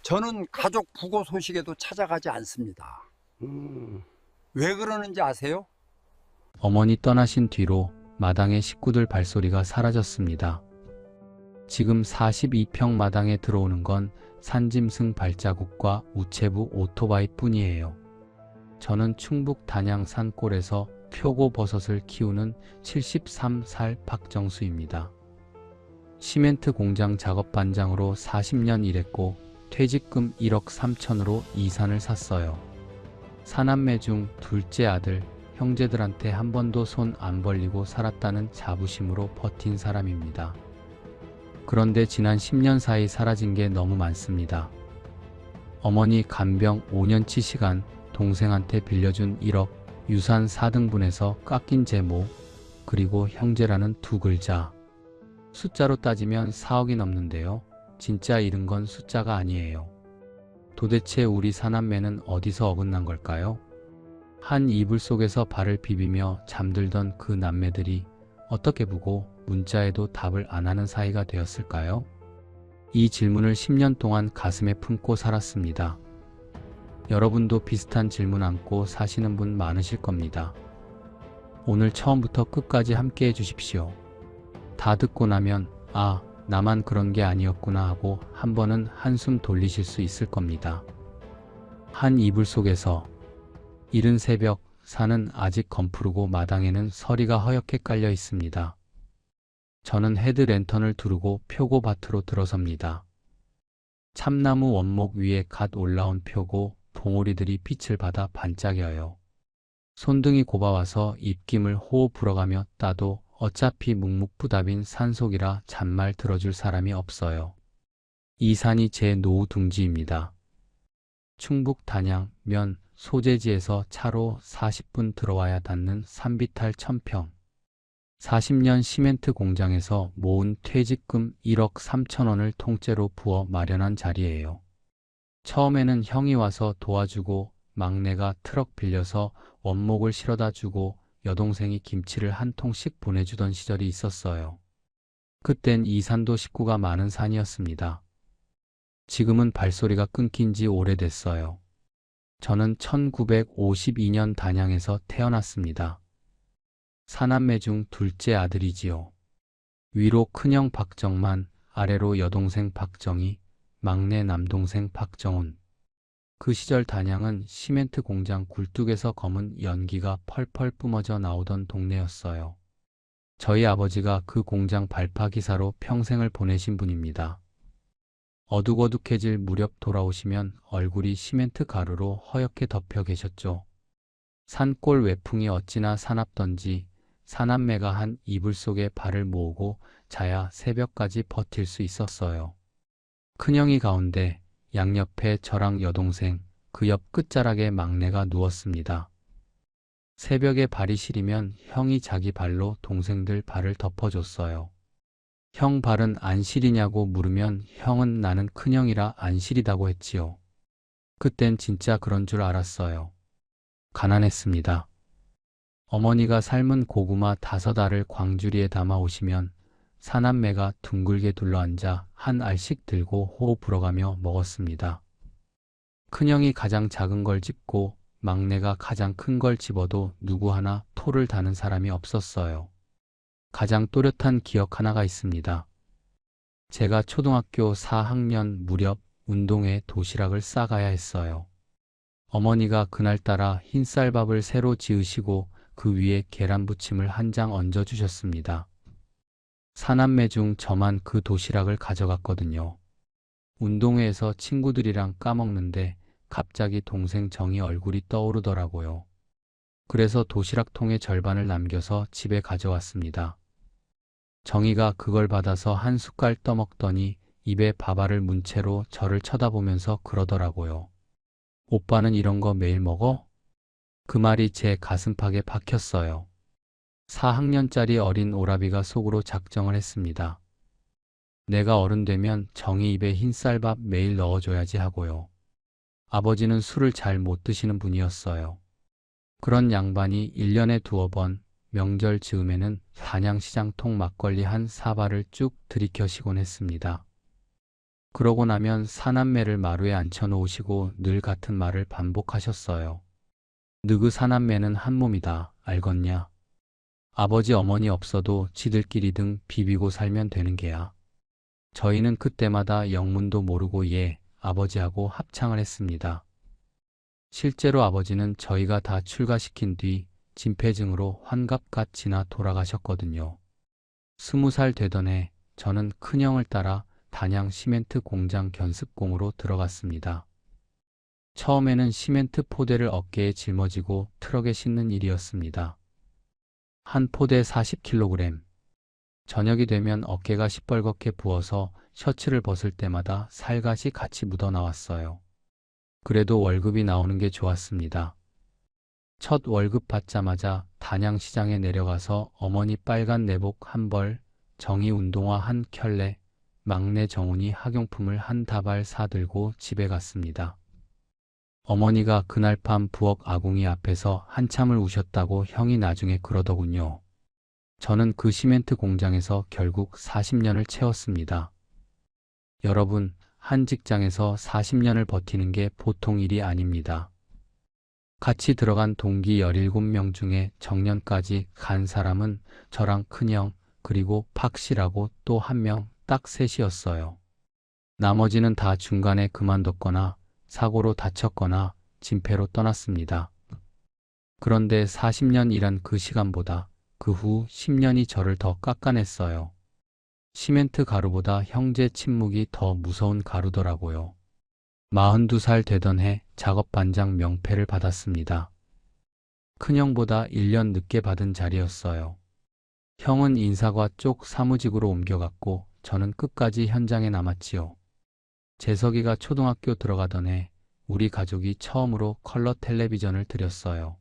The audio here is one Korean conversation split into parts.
저는 가족 부고 소식에도 찾아가지 않습니다. 왜 그러는지 아세요? 어머니 떠나신 뒤로 마당의 식구들 발소리가 사라졌습니다. 지금 42평 마당에 들어오는 건 산짐승 발자국과 우체부 오토바이 뿐이에요. 저는 충북 단양 산골에서 표고버섯을 키우는 73살 박정수입니다. 시멘트 공장 작업반장으로 40년 일했고 퇴직금 1억 3천으로 이 산을 샀어요. 사남매 중 둘째 아들, 형제들한테 한 번도 손 안 벌리고 살았다는 자부심으로 버틴 사람입니다. 그런데 지난 10년 사이 사라진 게 너무 많습니다. 어머니 간병 5년치 시간, 동생한테 빌려준 1억, 유산 4등분에서 깎인 제모, 그리고 형제라는 두 글자. 숫자로 따지면 4억이 넘는데요. 진짜 잃은 건 숫자가 아니에요. 도대체 우리 사남매는 어디서 어긋난 걸까요? 한 이불 속에서 발을 비비며 잠들던 그 남매들이 어떻게 보고 문자에도 답을 안 하는 사이가 되었을까요? 이 질문을 10년 동안 가슴에 품고 살았습니다. 여러분도 비슷한 질문 안고 사시는 분 많으실 겁니다. 오늘 처음부터 끝까지 함께 해주십시오. 다 듣고 나면 아, 나만 그런 게 아니었구나 하고 한 번은 한숨 돌리실 수 있을 겁니다. 한 이불 속에서 이른 새벽, 산은 아직 검푸르고 마당에는 서리가 허옇게 깔려 있습니다. 저는 헤드랜턴을 두르고 표고밭으로 들어섭니다. 참나무 원목 위에 갓 올라온 표고, 봉오리들이 빛을 받아 반짝여요. 손등이 곱아와서 입김을 호호 불어가며 따도 어차피 묵묵부답인 산속이라 잔말 들어줄 사람이 없어요. 이 산이 제 노후 둥지입니다. 충북 단양 면 소재지에서 차로 40분 들어와야 닿는 산비탈 1000평. 40년 시멘트 공장에서 모은 퇴직금 1억 3천원을 통째로 부어 마련한 자리예요. 처음에는 형이 와서 도와주고 막내가 트럭 빌려서 원목을 실어다 주고 여동생이 김치를 한 통씩 보내주던 시절이 있었어요. 그땐 이 산도 식구가 많은 산이었습니다. 지금은 발소리가 끊긴 지 오래됐어요. 저는 1952년 단양에서 태어났습니다. 사남매 중 둘째 아들이지요. 위로 큰형 박정만, 아래로 여동생 박정희, 막내 남동생 박정훈. 그 시절 단양은 시멘트 공장 굴뚝에서 검은 연기가 펄펄 뿜어져 나오던 동네였어요. 저희 아버지가 그 공장 발파기사로 평생을 보내신 분입니다. 어둑어둑해질 무렵 돌아오시면 얼굴이 시멘트 가루로 허옇게 덮여 계셨죠. 산골 외풍이 어찌나 사납던지 사남매가 한 이불 속에 발을 모으고 자야 새벽까지 버틸 수 있었어요. 큰형이 가운데, 양옆에 저랑 여동생, 그 옆 끝자락에 막내가 누웠습니다. 새벽에 발이 시리면 형이 자기 발로 동생들 발을 덮어줬어요. 형 발은 안 시리냐고 물으면 형은 나는 큰형이라 안 시리다고 했지요. 그땐 진짜 그런 줄 알았어요. 가난했습니다. 어머니가 삶은 고구마 5알을 광주리에 담아 오시면 사남매가 둥글게 둘러앉아 한 알씩 들고 호호 불어가며 먹었습니다. 큰형이 가장 작은 걸 집고 막내가 가장 큰 걸 집어도 누구 하나 토를 다는 사람이 없었어요. 가장 또렷한 기억 하나가 있습니다. 제가 초등학교 4학년 무렵 운동회 도시락을 싸가야 했어요. 어머니가 그날따라 흰쌀밥을 새로 지으시고 그 위에 계란부침을 한 장 얹어주셨습니다. 사남매 중 저만 그 도시락을 가져갔거든요. 운동회에서 친구들이랑 까먹는데 갑자기 동생 정이 얼굴이 떠오르더라고요. 그래서 도시락통의 절반을 남겨서 집에 가져왔습니다. 정이가 그걸 받아서 한 숟갈 떠먹더니 입에 밥알을 문 채로 저를 쳐다보면서 그러더라고요. 오빠는 이런 거 매일 먹어? 그 말이 제 가슴팍에 박혔어요. 4학년짜리 어린 오라비가 속으로 작정을 했습니다. 내가 어른 되면 정이 입에 흰쌀밥 매일 넣어줘야지 하고요. 아버지는 술을 잘 못 드시는 분이었어요. 그런 양반이 1년에 2번 명절 즈음에는 단양시장통 막걸리 한 사발을 쭉 들이켜시곤 했습니다. 그러고 나면 사남매를 마루에 앉혀놓으시고 늘 같은 말을 반복하셨어요. 너그 사남매는 한 몸이다. 알겠냐? 아버지 어머니 없어도 지들끼리 등 비비고 살면 되는 게야. 저희는 그때마다 영문도 모르고 아버지하고 합창을 했습니다. 실제로 아버지는 저희가 다 출가시킨 뒤 진폐증으로 환갑갓 지나 돌아가셨거든요. 20살 되던 해 저는 큰형을 따라 단양 시멘트 공장 견습공으로 들어갔습니다. 처음에는 시멘트 포대를 어깨에 짊어지고 트럭에 싣는 일이었습니다. 한 포대 40kg. 저녁이 되면 어깨가 시뻘겋게 부어서 셔츠를 벗을 때마다 살갗이 같이 묻어나왔어요. 그래도 월급이 나오는 게 좋았습니다. 첫 월급 받자마자 단양시장에 내려가서 어머니 빨간 내복 한 벌, 정희 운동화 한 켤레, 막내 정훈이 학용품을 한 다발 사들고 집에 갔습니다. 어머니가 그날 밤 부엌 아궁이 앞에서 한참을 우셨다고 형이 나중에 그러더군요. 저는 그 시멘트 공장에서 결국 40년을 채웠습니다. 여러분, 한 직장에서 40년을 버티는 게 보통 일이 아닙니다. 같이 들어간 동기 17명 중에 정년까지 간 사람은 저랑 큰형, 그리고 팍씨라고 또 한 명, 딱 셋이었어요. 나머지는 다 중간에 그만뒀거나 사고로 다쳤거나 진폐로 떠났습니다. 그런데 40년 일한 그 시간보다 그 후 10년이 저를 더 깎아냈어요. 시멘트 가루보다 형제 침묵이 더 무서운 가루더라고요. 42살 되던 해 작업 반장 명패를 받았습니다. 큰형보다 1년 늦게 받은 자리였어요. 형은 인사과 쪽 사무직으로 옮겨갔고 저는 끝까지 현장에 남았지요. 재석이가 초등학교 들어가던 해 우리 가족이 처음으로 컬러 텔레비전을 들였어요.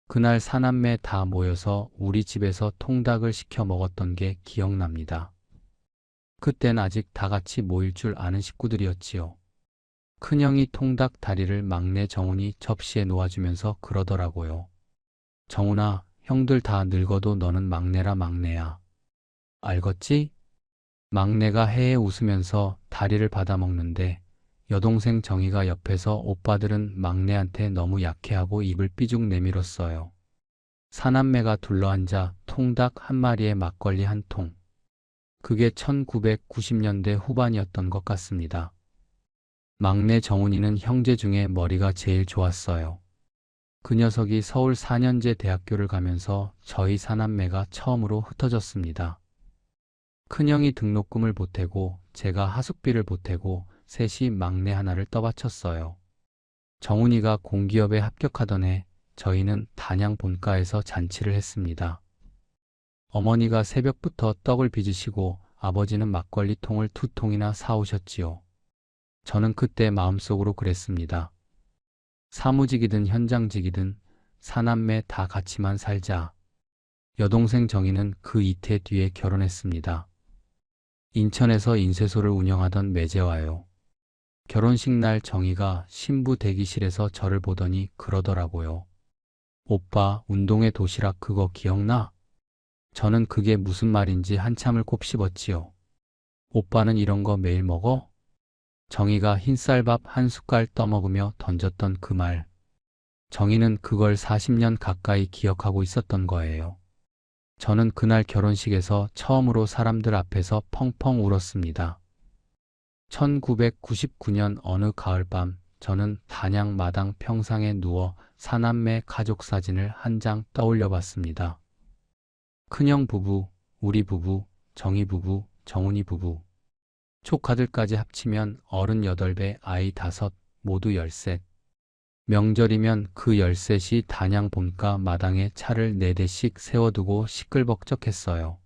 그날 사남매 다 모여서 우리 집에서 통닭을 시켜 먹었던 게 기억납니다. 그땐 아직 다 같이 모일 줄 아는 식구들이었지요. 큰형이 통닭 다리를 막내 정훈이 접시에 놓아주면서 그러더라고요. 정훈아, 형들 다 늙어도 너는 막내라 막내야. 알겠지? 막내가 해에 웃으면서 다리를 받아 먹는데 여동생 정희가 옆에서 오빠들은 막내한테 너무 약해하고 입을 삐죽 내밀었어요. 사남매가 둘러앉아 통닭 한 마리에 막걸리 한 통. 그게 1990년대 후반이었던 것 같습니다. 막내 정훈이는 형제 중에 머리가 제일 좋았어요. 그 녀석이 서울 4년제 대학교를 가면서 저희 사남매가 처음으로 흩어졌습니다. 큰형이 등록금을 보태고 제가 하숙비를 보태고 셋이 막내 하나를 떠받쳤어요. 정훈이가 공기업에 합격하던 해 저희는 단양 본가에서 잔치를 했습니다. 어머니가 새벽부터 떡을 빚으시고 아버지는 막걸리 통을 2통이나 사오셨지요. 저는 그때 마음속으로 그랬습니다. 사무직이든 현장직이든 사남매 다 같이만 살자. 여동생 정희는 그 이태 뒤에 결혼했습니다. 인천에서 인쇄소를 운영하던 매제와요. 결혼식 날 정희가 신부 대기실에서 저를 보더니 그러더라고요. 오빠, 운동회 도시락 그거 기억나? 저는 그게 무슨 말인지 한참을 곱씹었지요. 오빠는 이런 거 매일 먹어? 정희가 흰쌀밥 한 숟갈 떠먹으며 던졌던 그 말. 정희는 그걸 40년 가까이 기억하고 있었던 거예요. 저는 그날 결혼식에서 처음으로 사람들 앞에서 펑펑 울었습니다. 1999년 어느 가을밤 저는 단양 마당 평상에 누워 사남매 가족 사진을 한 장 떠올려 봤습니다. 큰형 부부, 우리 부부, 정희 부부, 정훈이 부부. 조카들까지 합치면 38배, 아이 5, 모두 13. 명절이면 그 13이 단양 본가 마당에 차를 4대씩 세워두고 시끌벅적했어요.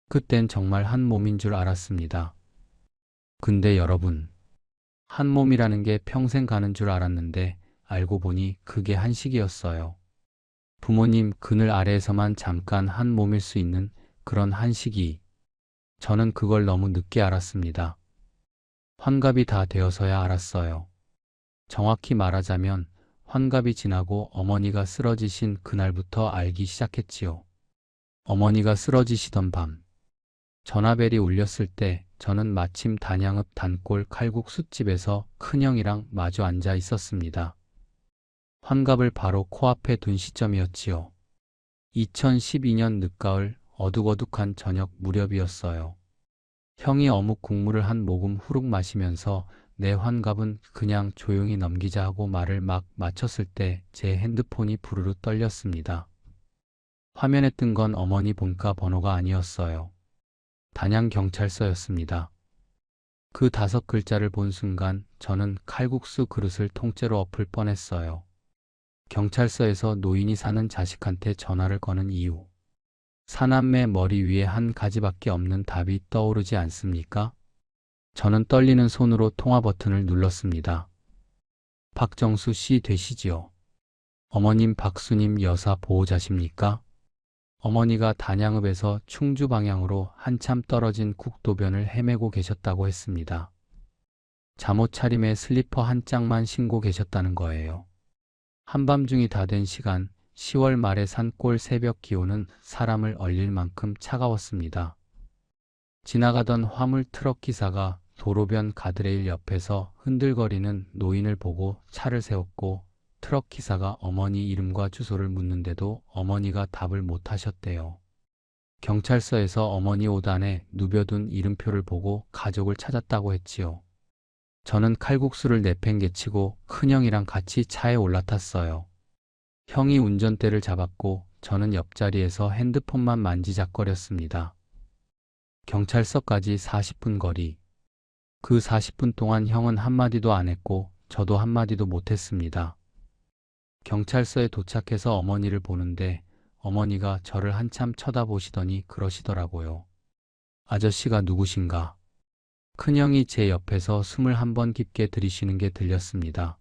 그땐 정말 한 몸인 줄 알았습니다. 근데 여러분, 한 몸이라는 게 평생 가는 줄 알았는데 알고 보니 그게 한식이었어요. 부모님 그늘 아래에서만 잠깐 한 몸일 수 있는 그런 한식이. 저는 그걸 너무 늦게 알았습니다. 환갑이 다 되어서야 알았어요. 정확히 말하자면 환갑이 지나고 어머니가 쓰러지신 그날부터 알기 시작했지요. 어머니가 쓰러지시던 밤. 전화벨이 울렸을 때 저는 마침 단양읍 단골 칼국수집에서 큰형이랑 마주 앉아 있었습니다. 환갑을 바로 코앞에 둔 시점이었지요. 2012년 늦가을 어둑어둑한 저녁 무렵이었어요. 형이 어묵 국물을 한 모금 후룩 마시면서 내 환갑은 그냥 조용히 넘기자 하고 말을 막 마쳤을 때 제 핸드폰이 부르르 떨렸습니다. 화면에 뜬 건 어머니 본가 번호가 아니었어요. 단양경찰서였습니다. 그 5글자를 본 순간 저는 칼국수 그릇을 통째로 엎을 뻔했어요. 경찰서에서 노인이 사는 자식한테 전화를 거는 이유. 사남매 머리 위에 한 가지밖에 없는 답이 떠오르지 않습니까? 저는 떨리는 손으로 통화 버튼을 눌렀습니다. 박정수 씨 되시지요? 어머님 박수님 여사 보호자십니까? 어머니가 단양읍에서 충주 방향으로 한참 떨어진 국도변을 헤매고 계셨다고 했습니다. 잠옷 차림에 슬리퍼 한 짝만 신고 계셨다는 거예요. 한밤중이 다 된 시간, 10월 말의 산골 새벽 기온은 사람을 얼릴 만큼 차가웠습니다. 지나가던 화물 트럭 기사가 도로변 가드레일 옆에서 흔들거리는 노인을 보고 차를 세웠고 트럭 기사가 어머니 이름과 주소를 묻는데도 어머니가 답을 못 하셨대요. 경찰서에서 어머니 옷안에 누벼둔 이름표를 보고 가족을 찾았다고 했지요. 저는 칼국수를 내팽개치고 큰형이랑 같이 차에 올라탔어요. 형이 운전대를 잡았고 저는 옆자리에서 핸드폰만 만지작거렸습니다. 경찰서까지 40분 거리. 그 40분 동안 형은 한마디도 안 했고 저도 한마디도 못했습니다. 경찰서에 도착해서 어머니를 보는데 어머니가 저를 한참 쳐다보시더니 그러시더라고요. 아저씨가 누구신가? 큰형이 제 옆에서 숨을 한 번 깊게 들이쉬는 게 들렸습니다.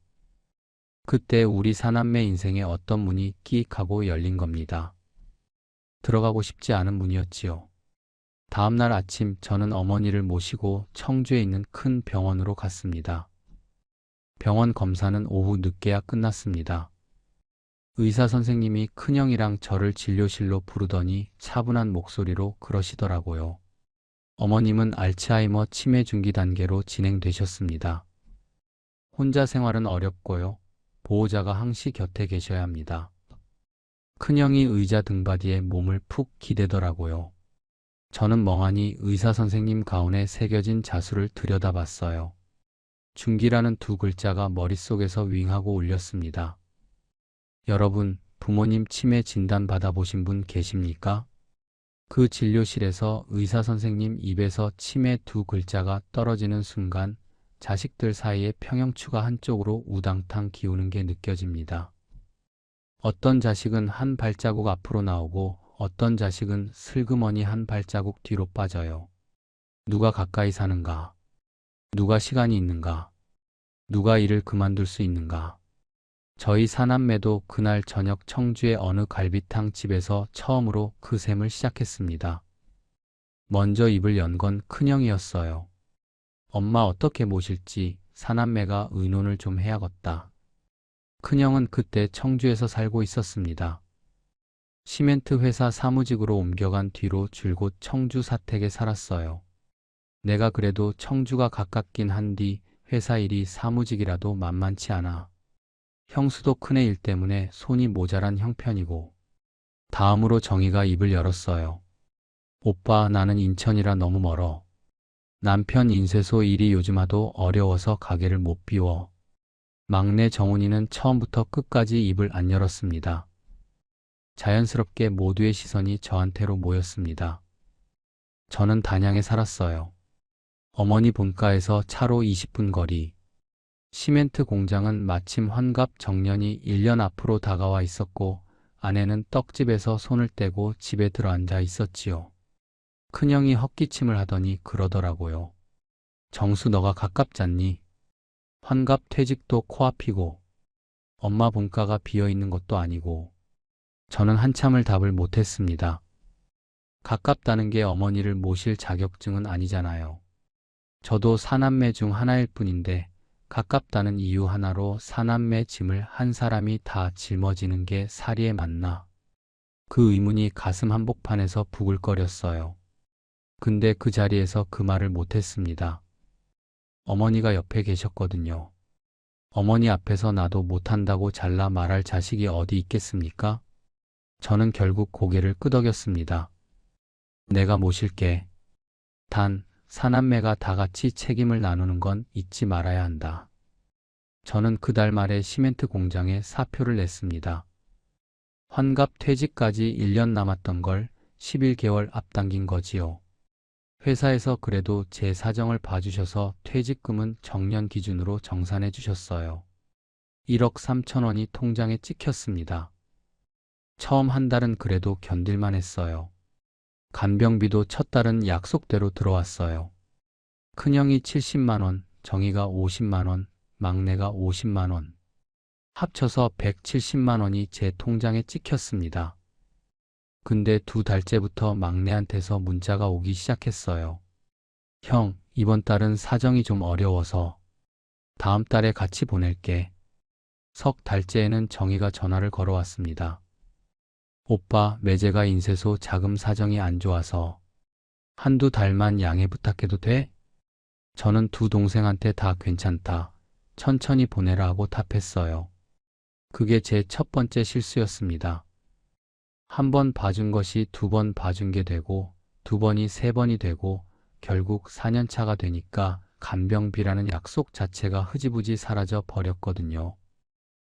그때 우리 사남매 인생에 어떤 문이 끼익 하고 열린 겁니다. 들어가고 싶지 않은 문이었지요. 다음날 아침 저는 어머니를 모시고 청주에 있는 큰 병원으로 갔습니다. 병원 검사는 오후 늦게야 끝났습니다. 의사 선생님이 큰형이랑 저를 진료실로 부르더니 차분한 목소리로 그러시더라고요. 어머님은 알츠하이머 치매 중기 단계로 진행되셨습니다. 혼자 생활은 어렵고요. 보호자가 항시 곁에 계셔야 합니다. 큰형이 의자 등받이에 몸을 푹 기대더라고요. 저는 멍하니 의사 선생님 가운에 새겨진 자수를 들여다봤어요. 중기라는 2글자가 머릿속에서 윙하고 울렸습니다. 여러분, 부모님 치매 진단 받아보신 분 계십니까? 그 진료실에서 의사 선생님 입에서 치매 2글자가 떨어지는 순간 자식들 사이에 평형추가 한쪽으로 우당탕 기우는 게 느껴집니다. 어떤 자식은 한 발자국 앞으로 나오고 어떤 자식은 슬그머니 한 발자국 뒤로 빠져요. 누가 가까이 사는가? 누가 시간이 있는가? 누가 일을 그만둘 수 있는가? 저희 사남매도 그날 저녁 청주의 어느 갈비탕 집에서 처음으로 그 셈을 시작했습니다. 먼저 입을 연 건 큰형이었어요. 엄마 어떻게 모실지 사남매가 의논을 좀 해야겠다. 큰형은 그때 청주에서 살고 있었습니다. 시멘트 회사 사무직으로 옮겨간 뒤로 줄곧 청주 사택에 살았어요. 내가 그래도 청주가 가깝긴 한디 회사 일이 사무직이라도 만만치 않아. 형수도 큰애 일 때문에 손이 모자란 형편이고. 다음으로 정희가 입을 열었어요. 오빠, 나는 인천이라 너무 멀어. 남편 인쇄소 일이 요즘 하도 어려워서 가게를 못 비워. 막내 정훈이는 처음부터 끝까지 입을 안 열었습니다. 자연스럽게 모두의 시선이 저한테로 모였습니다. 저는 단양에 살았어요. 어머니 본가에서 차로 20분 거리. 시멘트 공장은 마침 환갑 정년이 1년 앞으로 다가와 있었고 아내는 떡집에서 손을 떼고 집에 들어앉아 있었지요. 큰형이 헛기침을 하더니 그러더라고요. 정수, 너가 가깝잖니? 환갑 퇴직도 코앞이고 엄마 본가가 비어있는 것도 아니고. 저는 한참을 답을 못했습니다. 가깝다는 게 어머니를 모실 자격증은 아니잖아요. 저도 사남매 중 하나일 뿐인데 가깝다는 이유 하나로 사남매 짐을 한 사람이 다 짊어지는 게 사리에 맞나? 그 의문이 가슴 한복판에서 부글거렸어요. 근데 그 자리에서 그 말을 못했습니다. 어머니가 옆에 계셨거든요. 어머니 앞에서 나도 못한다고 잘라 말할 자식이 어디 있겠습니까? 저는 결국 고개를 끄덕였습니다. 내가 모실게. 단, 사남매가 다 같이 책임을 나누는 건 잊지 말아야 한다. 저는 그달 말에 시멘트 공장에 사표를 냈습니다. 환갑 퇴직까지 1년 남았던 걸 11개월 앞당긴 거지요. 회사에서 그래도 제 사정을 봐주셔서 퇴직금은 정년 기준으로 정산해 주셨어요. 1억 3천 원이 통장에 찍혔습니다. 처음 한 달은 그래도 견딜만 했어요. 간병비도 첫 달은 약속대로 들어왔어요. 큰형이 70만 원, 정희가 50만 원, 막내가 50만 원. 합쳐서 170만 원이 제 통장에 찍혔습니다. 근데 2달째부터 막내한테서 문자가 오기 시작했어요. 형, 이번 달은 사정이 좀 어려워서 다음 달에 같이 보낼게. 석 달째에는 정희가 전화를 걸어왔습니다. 오빠, 매제가 인쇄소 자금 사정이 안 좋아서 한두 달만 양해 부탁해도 돼? 저는 두 동생한테 다 괜찮다. 천천히 보내라 하고 답했어요. 그게 제 첫 번째 실수였습니다. 한 번 봐준 것이 2번 봐준 게 되고 2번이 3번이 되고 결국 4년 차가 되니까 간병비라는 약속 자체가 흐지부지 사라져 버렸거든요.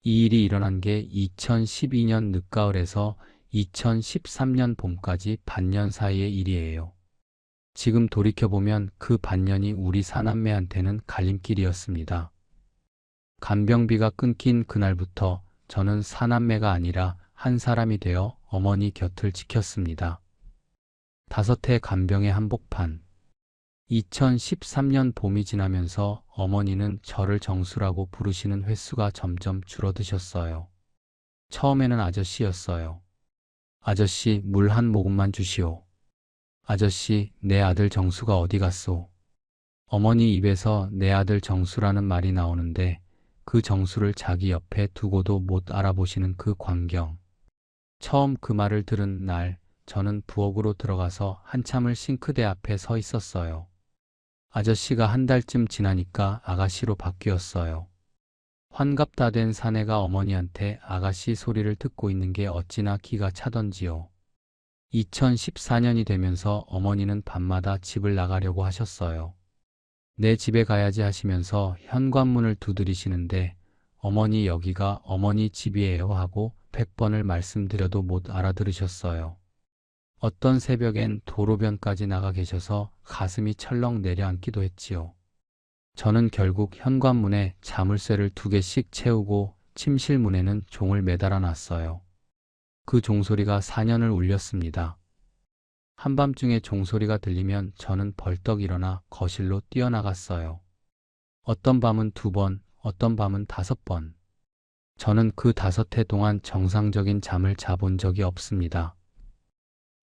이 일이 일어난 게 2012년 늦가을에서 2013년 봄까지 반년 사이의 일이에요. 지금 돌이켜보면 그 반년이 우리 사남매한테는 갈림길이었습니다. 간병비가 끊긴 그날부터 저는 사남매가 아니라 한 사람이 되어 어머니 곁을 지켰습니다. 5해 간병의 한복판. 2013년 봄이 지나면서 어머니는 저를 정수라고 부르시는 횟수가 점점 줄어드셨어요. 처음에는 아저씨였어요. 아저씨, 물 한 모금만 주시오. 아저씨, 내 아들 정수가 어디 갔소? 어머니 입에서 내 아들 정수라는 말이 나오는데 그 정수를 자기 옆에 두고도 못 알아보시는 그 광경. 처음 그 말을 들은 날 저는 부엌으로 들어가서 한참을 싱크대 앞에 서 있었어요. 아저씨가 한 달쯤 지나니까 아가씨로 바뀌었어요. 환갑 다 된 사내가 어머니한테 아가씨 소리를 듣고 있는 게 어찌나 기가 차던지요. 2014년이 되면서 어머니는 밤마다 집을 나가려고 하셨어요. 내 집에 가야지 하시면서 현관문을 두드리시는데 어머니 여기가 어머니 집이에요 하고 100번을 말씀드려도 못 알아들으셨어요. 어떤 새벽엔 도로변까지 나가 계셔서 가슴이 철렁 내려앉기도 했지요. 저는 결국 현관문에 자물쇠를 2개씩 채우고 침실문에는 종을 매달아 놨어요. 그 종소리가 4년을 울렸습니다. 한밤중에 종소리가 들리면 저는 벌떡 일어나 거실로 뛰어나갔어요. 어떤 밤은 2번, 어떤 밤은 5번. 저는 그 5해 동안 정상적인 잠을 자본 적이 없습니다.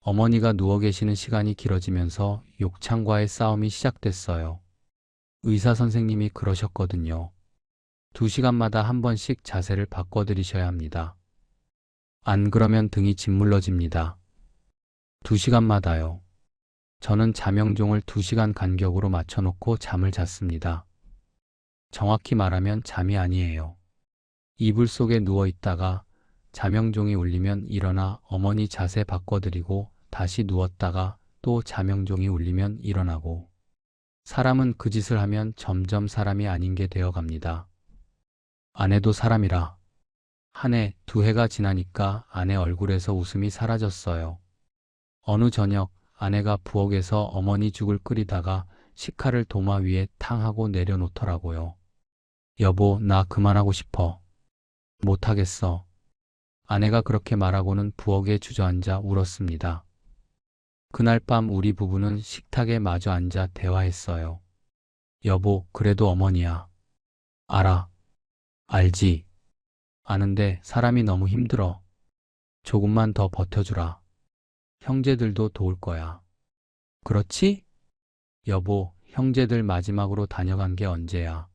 어머니가 누워 계시는 시간이 길어지면서 욕창과의 싸움이 시작됐어요. 의사 선생님이 그러셨거든요. 2시간마다 한 번씩 자세를 바꿔드리셔야 합니다. 안 그러면 등이 짓물러집니다. 2시간마다요. 저는 자명종을 2시간 간격으로 맞춰놓고 잠을 잤습니다. 정확히 말하면 잠이 아니에요. 이불 속에 누워있다가 자명종이 울리면 일어나 어머니 자세 바꿔드리고 다시 누웠다가 또 자명종이 울리면 일어나고. 사람은 그 짓을 하면 점점 사람이 아닌 게 되어갑니다. 아내도 사람이라. 한 해, 2해가 지나니까 아내 얼굴에서 웃음이 사라졌어요. 어느 저녁 아내가 부엌에서 어머니 죽을 끓이다가 식칼을 도마 위에 탕 하고 내려놓더라고요. 여보, 나 그만하고 싶어. 못하겠어. 아내가 그렇게 말하고는 부엌에 주저앉아 울었습니다. 그날 밤 우리 부부는 식탁에 마주 앉아 대화했어요. 여보, 그래도 어머니야. 알아. 알지. 아는데 사람이 너무 힘들어. 조금만 더 버텨주라. 형제들도 도울 거야. 그렇지? 여보, 형제들 마지막으로 다녀간 게 언제야?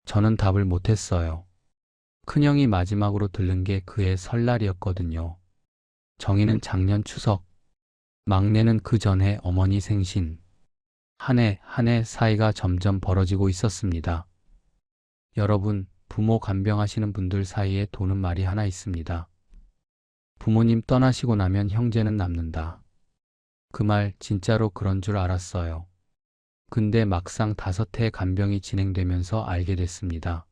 저는 답을 못했어요. 큰형이 마지막으로 들른 게 그해 설날이었거든요. 정희는 작년 추석, 막내는 그 전에 어머니 생신. 한 해 한 해 사이가 점점 벌어지고 있었습니다. 여러분, 부모 간병하시는 분들 사이에 도는 말이 하나 있습니다. 부모님 떠나시고 나면 형제는 남는다. 그 말 진짜로 그런 줄 알았어요. 근데 막상 5해 간병이 진행되면서 알게 됐습니다.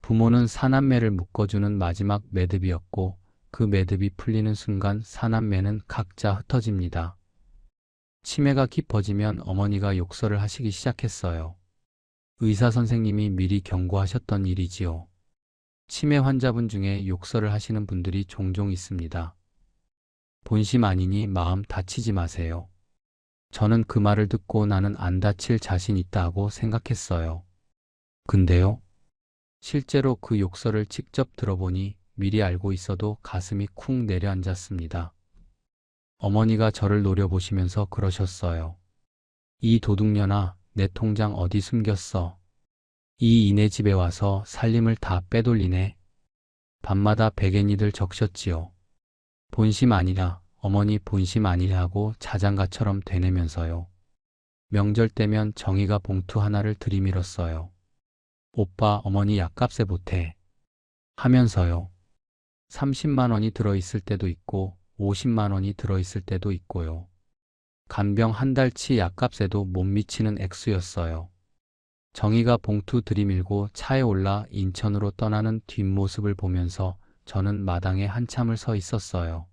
부모는 사남매를 묶어주는 마지막 매듭이었고 그 매듭이 풀리는 순간 사남매는 각자 흩어집니다. 치매가 깊어지면 어머니가 욕설을 하시기 시작했어요. 의사 선생님이 미리 경고하셨던 일이지요. 치매 환자분 중에 욕설을 하시는 분들이 종종 있습니다. 본심 아니니 마음 다치지 마세요. 저는 그 말을 듣고 나는 안 다칠 자신 있다 하고 생각했어요. 근데요, 실제로 그 욕설을 직접 들어보니 미리 알고 있어도 가슴이 쿵 내려앉았습니다. 어머니가 저를 노려보시면서 그러셨어요. 이 도둑년아, 내 통장 어디 숨겼어? 이 이네 집에 와서 살림을 다 빼돌리네. 밤마다 베개니들 적셨지요. 본심 아니라, 어머니 본심 아니라 하고 자장가처럼 되뇌면서요. 명절 때면 정희가 봉투 하나를 들이밀었어요. 오빠, 어머니 약값에 보태. 하면서요. 30만 원이 들어있을 때도 있고 50만 원이 들어있을 때도 있고요. 간병 한 달치 약값에도 못 미치는 액수였어요. 정희가 봉투 들이밀고 차에 올라 인천으로 떠나는 뒷모습을 보면서 저는 마당에 한참을 서 있었어요.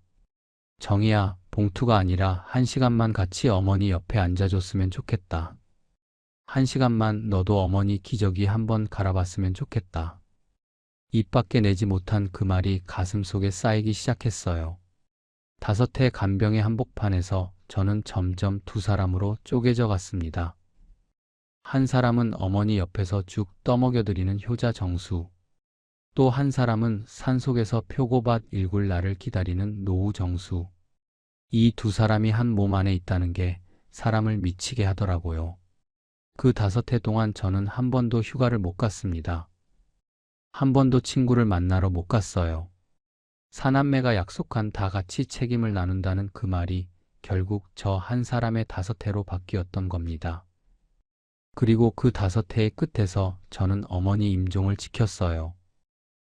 정희야, 봉투가 아니라 1시간만 같이 어머니 옆에 앉아줬으면 좋겠다. 1시간만 너도 어머니 기저귀 한번 갈아봤으면 좋겠다. 입 밖에 내지 못한 그 말이 가슴속에 쌓이기 시작했어요. 5해 간병의 한복판에서 저는 점점 두 사람으로 쪼개져 갔습니다. 한 사람은 어머니 옆에서 죽 떠먹여드리는 효자 정수, 또 한 사람은 산속에서 표고밭 일굴 날을 기다리는 노후 정수. 이 두 사람이 한 몸 안에 있다는 게 사람을 미치게 하더라고요. 그 5해 동안 저는 한 번도 휴가를 못 갔습니다. 한 번도 친구를 만나러 못 갔어요. 사남매가 약속한 다 같이 책임을 나눈다는 그 말이 결국 저 한 사람의 5해로 바뀌었던 겁니다. 그리고 그 5해의 끝에서 저는 어머니 임종을 지켰어요.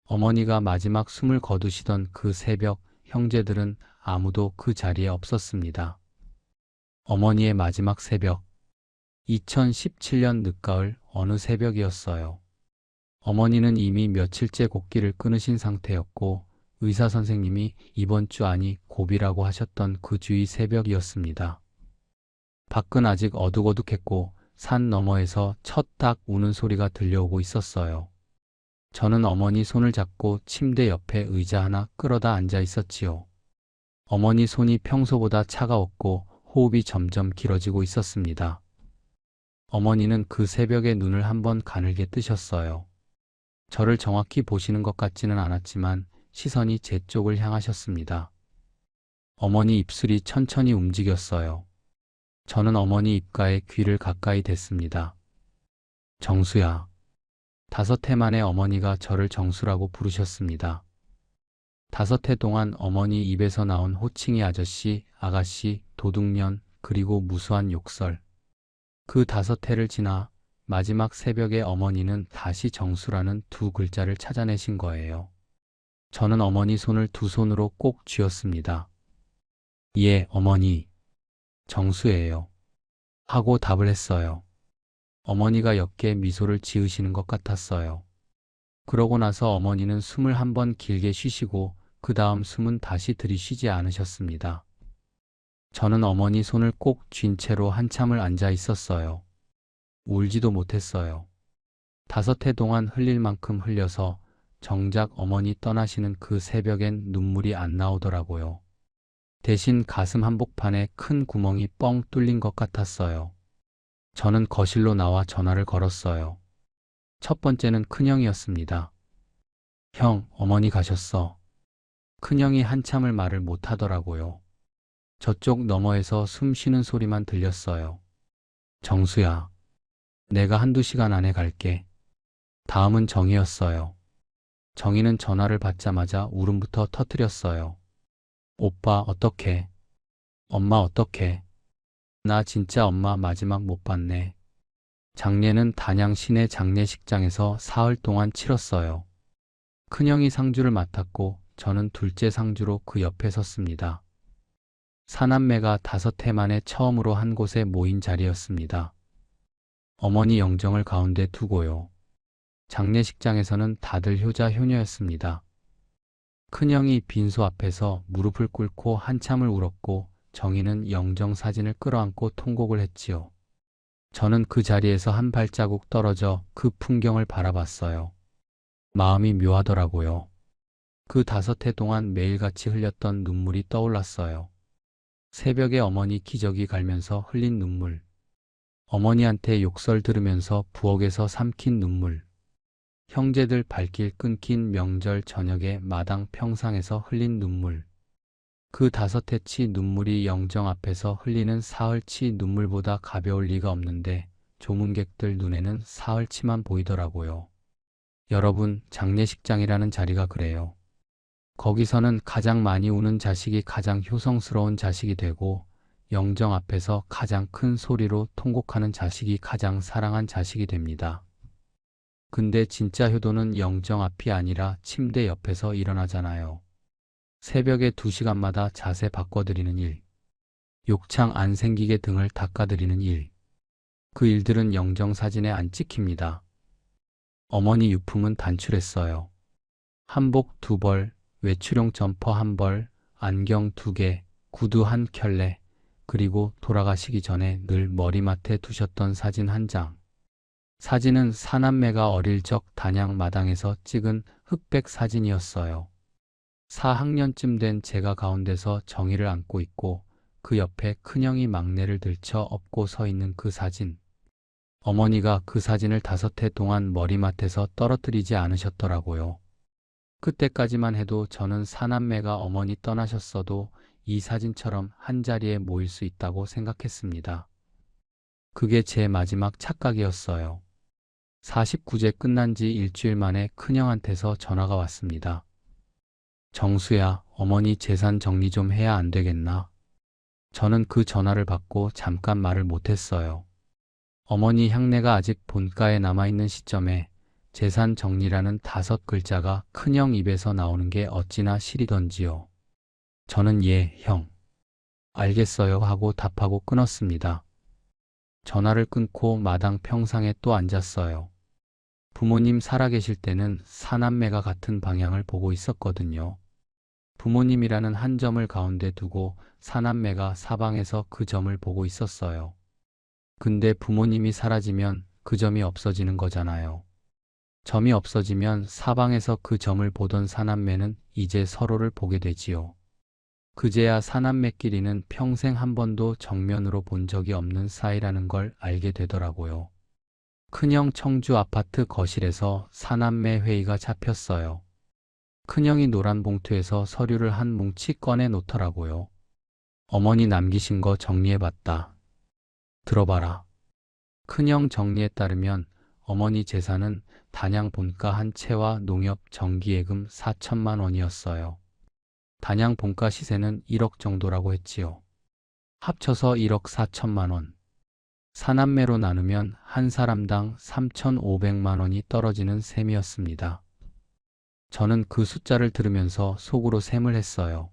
어머니가 마지막 숨을 거두시던 그 새벽, 형제들은 아무도 그 자리에 없었습니다. 어머니의 마지막 새벽, 2017년 늦가을 어느 새벽이었어요. 어머니는 이미 며칠째 곡기를 끊으신 상태였고 의사 선생님이 이번 주 안이 고비라고 하셨던 그 주의 새벽이었습니다. 밖은 아직 어둑어둑했고 산 너머에서 첫 닭 우는 소리가 들려오고 있었어요. 저는 어머니 손을 잡고 침대 옆에 의자 하나 끌어다 앉아 있었지요. 어머니 손이 평소보다 차가웠고 호흡이 점점 길어지고 있었습니다. 어머니는 그 새벽에 눈을 한번 가늘게 뜨셨어요. 저를 정확히 보시는 것 같지는 않았지만 시선이 제 쪽을 향하셨습니다. 어머니 입술이 천천히 움직였어요. 저는 어머니 입가에 귀를 가까이 댔습니다. 정수야. 5해 만에 어머니가 저를 정수라고 부르셨습니다. 5해 동안 어머니 입에서 나온 호칭이 아저씨, 아가씨, 도둑년, 그리고 무수한 욕설. 그 5해를 지나 마지막 새벽에 어머니는 다시 정수라는 두 글자를 찾아내신 거예요. 저는 어머니 손을 두 손으로 꼭 쥐었습니다. 예, 어머니. 정수예요. 하고 답을 했어요. 어머니가 옅게 미소를 지으시는 것 같았어요. 그러고 나서 어머니는 숨을 한번 길게 쉬시고 그 다음 숨은 다시 들이쉬지 않으셨습니다. 저는 어머니 손을 꼭 쥔 채로 한참을 앉아 있었어요. 울지도 못했어요. 5해 동안 흘릴 만큼 흘려서 정작 어머니 떠나시는 그 새벽엔 눈물이 안 나오더라고요. 대신 가슴 한복판에 큰 구멍이 뻥 뚫린 것 같았어요. 저는 거실로 나와 전화를 걸었어요. 첫 번째는 큰형이었습니다. 형, 어머니 가셨어. 큰형이 한참을 말을 못 하더라고요. 저쪽 너머에서 숨 쉬는 소리만 들렸어요. 정수야, 내가 1~2시간 안에 갈게. 다음은 정희였어요. 정희는 전화를 받자마자 울음부터 터뜨렸어요. 오빠, 어떡해. 엄마 어떡해? 나 진짜 엄마 마지막 못 봤네. 장례는 단양 시내 장례식장에서 사흘 동안 치렀어요. 큰형이 상주를 맡았고 저는 둘째 상주로 그 옆에 섰습니다. 사남매가 5해 만에 처음으로 한 곳에 모인 자리였습니다. 어머니 영정을 가운데 두고요. 장례식장에서는 다들 효자 효녀였습니다. 큰형이 빈소 앞에서 무릎을 꿇고 한참을 울었고 정희는 영정 사진을 끌어안고 통곡을 했지요. 저는 그 자리에서 한 발자국 떨어져 그 풍경을 바라봤어요. 마음이 묘하더라고요. 그 5해 동안 매일같이 흘렸던 눈물이 떠올랐어요. 새벽에 어머니 기저귀 갈면서 흘린 눈물. 어머니한테 욕설 들으면서 부엌에서 삼킨 눈물. 형제들 발길 끊긴 명절 저녁에 마당 평상에서 흘린 눈물. 그 5해치 눈물이 영정 앞에서 흘리는 사흘치 눈물보다 가벼울 리가 없는데 조문객들 눈에는 사흘치만 보이더라고요. 여러분, 장례식장이라는 자리가 그래요. 거기서는 가장 많이 우는 자식이 가장 효성스러운 자식이 되고 영정 앞에서 가장 큰 소리로 통곡하는 자식이 가장 사랑한 자식이 됩니다. 근데 진짜 효도는 영정 앞이 아니라 침대 옆에서 일어나잖아요. 새벽에 2시간마다 자세 바꿔드리는 일. 욕창 안 생기게 등을 닦아드리는 일. 그 일들은 영정 사진에 안 찍힙니다. 어머니 유품은 단출했어요. 한복 2벌, 외출용 점퍼 1벌, 안경 2개, 구두 1켤레, 그리고 돌아가시기 전에 늘 머리맡에 두셨던 사진 1장. 사진은 사남매가 어릴 적 단양 마당에서 찍은 흑백 사진이었어요. 4학년쯤 된 제가 가운데서 정희를 안고 있고 그 옆에 큰형이 막내를 들쳐 업고 서 있는 그 사진. 어머니가 그 사진을 5해 동안 머리맡에서 떨어뜨리지 않으셨더라고요. 그때까지만 해도 저는 사남매가 어머니 떠나셨어도 이 사진처럼 한자리에 모일 수 있다고 생각했습니다. 그게 제 마지막 착각이었어요. 49제 끝난 지 일주일 만에 큰형한테서 전화가 왔습니다. 정수야, 어머니 재산 정리 좀 해야 안 되겠나? 저는 그 전화를 받고 잠깐 말을 못했어요. 어머니 향내가 아직 본가에 남아있는 시점에 재산 정리라는 5글자가 큰형 입에서 나오는 게 어찌나 시리던지요. 저는 예, 형. 알겠어요 하고 답하고 끊었습니다. 전화를 끊고 마당 평상에 또 앉았어요. 부모님 살아계실 때는 사남매가 같은 방향을 보고 있었거든요. 부모님이라는 한 점을 가운데 두고 사남매가 사방에서 그 점을 보고 있었어요. 근데 부모님이 사라지면 그 점이 없어지는 거잖아요. 점이 없어지면 사방에서 그 점을 보던 사남매는 이제 서로를 보게 되지요. 그제야 사남매끼리는 평생 한 번도 정면으로 본 적이 없는 사이라는 걸 알게 되더라고요. 큰형 청주 아파트 거실에서 사남매 회의가 잡혔어요. 큰형이 노란 봉투에서 서류를 한 뭉치 꺼내 놓더라고요. 어머니 남기신 거 정리해봤다. 들어봐라. 큰형 정리에 따르면 어머니 재산은 단양 본가 한 채와 농협 정기예금 4천만 원이었어요. 단양 본가 시세는 1억 정도라고 했지요. 합쳐서 1억 4천만 원. 사남매로 나누면 한 사람당 3,500만 원이 떨어지는 셈이었습니다. 저는 그 숫자를 들으면서 속으로 셈을 했어요.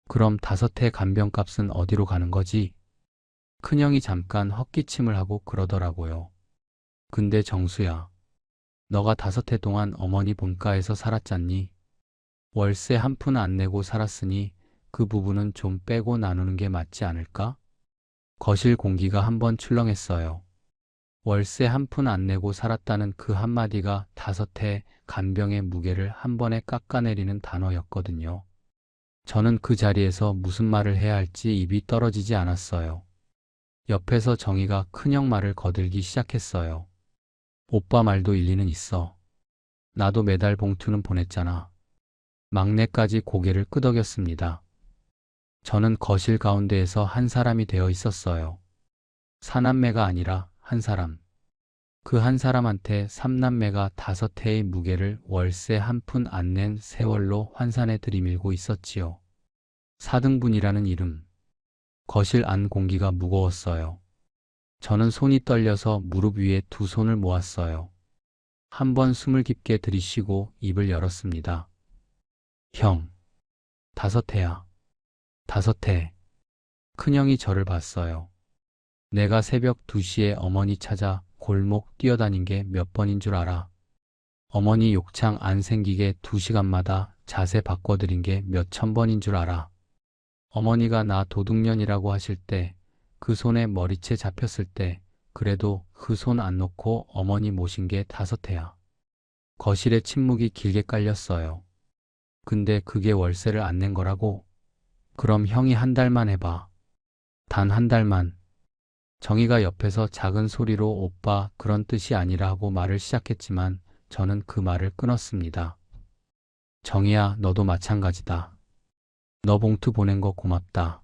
그럼 5해 간병값은 어디로 가는 거지? 큰형이 잠깐 헛기침을 하고 그러더라고요. 근데 정수야, 너가 5해 동안 어머니 본가에서 살았잖니? 월세 한 푼 안 내고 살았으니 그 부분은 좀 빼고 나누는 게 맞지 않을까? 거실 공기가 한번 출렁했어요. 월세 한 푼 안 내고 살았다는 그 한마디가 5해 간병의 무게를 한 번에 깎아내리는 단어였거든요. 저는 그 자리에서 무슨 말을 해야 할지 입이 떨어지지 않았어요. 옆에서 정희가 큰형 말을 거들기 시작했어요. 오빠 말도 일리는 있어. 나도 매달 봉투는 보냈잖아. 막내까지 고개를 끄덕였습니다. 저는 거실 가운데에서 한 사람이 되어 있었어요. 사남매가 아니라 한 사람. 그 한 사람한테 삼남매가 5해의 무게를 월세 한 푼 안 낸 세월로 환산해 들이밀고 있었지요. 4등분이라는 이름. 거실 안 공기가 무거웠어요. 저는 손이 떨려서 무릎 위에 두 손을 모았어요. 한 번 숨을 깊게 들이쉬고 입을 열었습니다. 형, 5회야. 5회. 큰형이 저를 봤어요. 내가 새벽 2시에 어머니 찾아 골목 뛰어다닌 게 몇 번인 줄 알아? 어머니 욕창 안 생기게 2시간마다 자세 바꿔드린 게 몇 천 번인 줄 알아? 어머니가 나 도둑년이라고 하실 때, 그 손에 머리채 잡혔을 때, 그래도 그 손 안 놓고 어머니 모신 게 5회야. 거실에 침묵이 길게 깔렸어요. 근데 그게 월세를 안 낸 거라고? 그럼 형이 한 달만 해봐. 단 한 달만. 정희가 옆에서 작은 소리로 오빠 그런 뜻이 아니라 하고 말을 시작했지만 저는 그 말을 끊었습니다. 정희야, 너도 마찬가지다. 너 봉투 보낸 거 고맙다.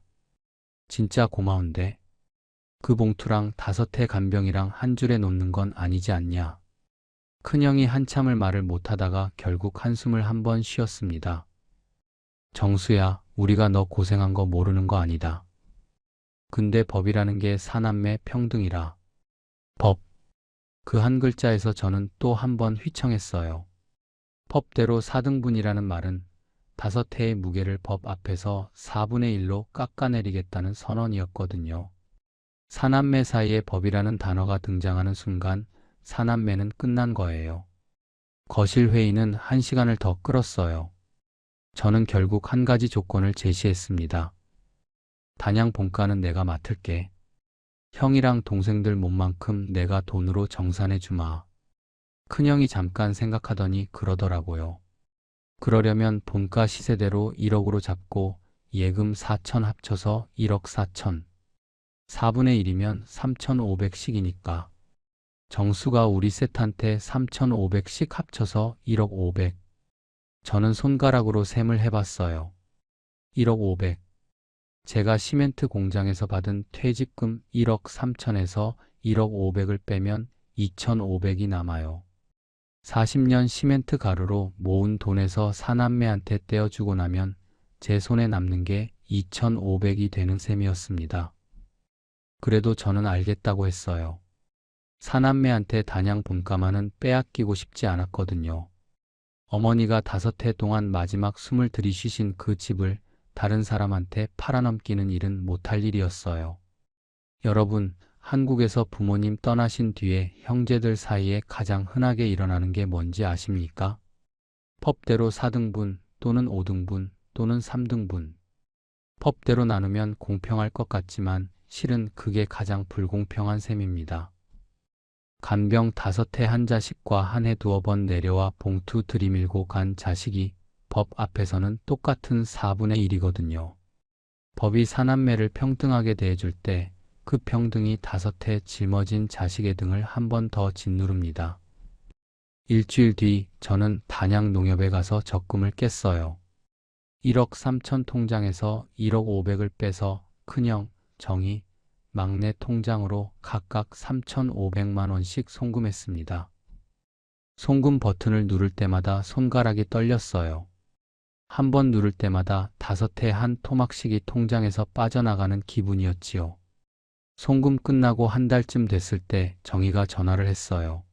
진짜 고마운데. 그 봉투랑 5회 간병이랑 한 줄에 놓는 건 아니지 않냐. 큰형이 한참을 말을 못하다가 결국 한숨을 한 번 쉬었습니다. 정수야, 우리가 너 고생한 거 모르는 거 아니다. 근데 법이라는 게 사남매 평등이라. 법. 그 한 글자에서 저는 또 한 번 휘청했어요. 법대로 4등분이라는 말은 5회의 무게를 법 앞에서 4분의 1로 깎아내리겠다는 선언이었거든요. 사남매 사이에 법이라는 단어가 등장하는 순간 사남매는 끝난 거예요. 거실 회의는 1시간을 더 끌었어요. 저는 결국 한 가지 조건을 제시했습니다. 단양 본가는 내가 맡을게. 형이랑 동생들 몸만큼 내가 돈으로 정산해 주마. 큰형이 잠깐 생각하더니 그러더라고요. 그러려면 본가 시세대로 1억으로 잡고 예금 4천 합쳐서 1억 4천. 4분의 1이면 3,500씩이니까. 정수가 우리 셋한테 3,500씩 합쳐서 1억 500. 저는 손가락으로 셈을 해봤어요. 1억 500. 제가 시멘트 공장에서 받은 퇴직금 1억 3천에서 1억 500을 빼면 2,500이 남아요. 40년 시멘트 가루로 모은 돈에서 사남매한테 떼어주고 나면 제 손에 남는 게 2,500이 되는 셈이었습니다. 그래도 저는 알겠다고 했어요. 사남매한테 단양 본가만은 빼앗기고 싶지 않았거든요. 어머니가 5해 동안 마지막 숨을 들이쉬신 그 집을 다른 사람한테 팔아넘기는 일은 못할 일이었어요. 여러분, 한국에서 부모님 떠나신 뒤에 형제들 사이에 가장 흔하게 일어나는 게 뭔지 아십니까? 법대로 4등분 또는 5등분 또는 3등분. 법대로 나누면 공평할 것 같지만 실은 그게 가장 불공평한 셈입니다. 간병 5해 한 자식과 한 해 2번 내려와 봉투 들이밀고 간 자식이 법 앞에서는 똑같은 4분의 1이거든요. 법이 사남매를 평등하게 대해줄 때 그 평등이 5해 짊어진 자식의 등을 한 번 더 짓누릅니다. 일주일 뒤 저는 단양 농협에 가서 적금을 깼어요. 1억 3천 통장에서 1억 500을 빼서 큰형, 정희, 막내 통장으로 각각 3,500만 원씩 송금했습니다. 송금 버튼을 누를 때마다 손가락이 떨렸어요. 한 번 누를 때마다 5회 한 토막씩이 통장에서 빠져나가는 기분이었지요. 송금 끝나고 한 달쯤 됐을 때 정희가 전화를 했어요.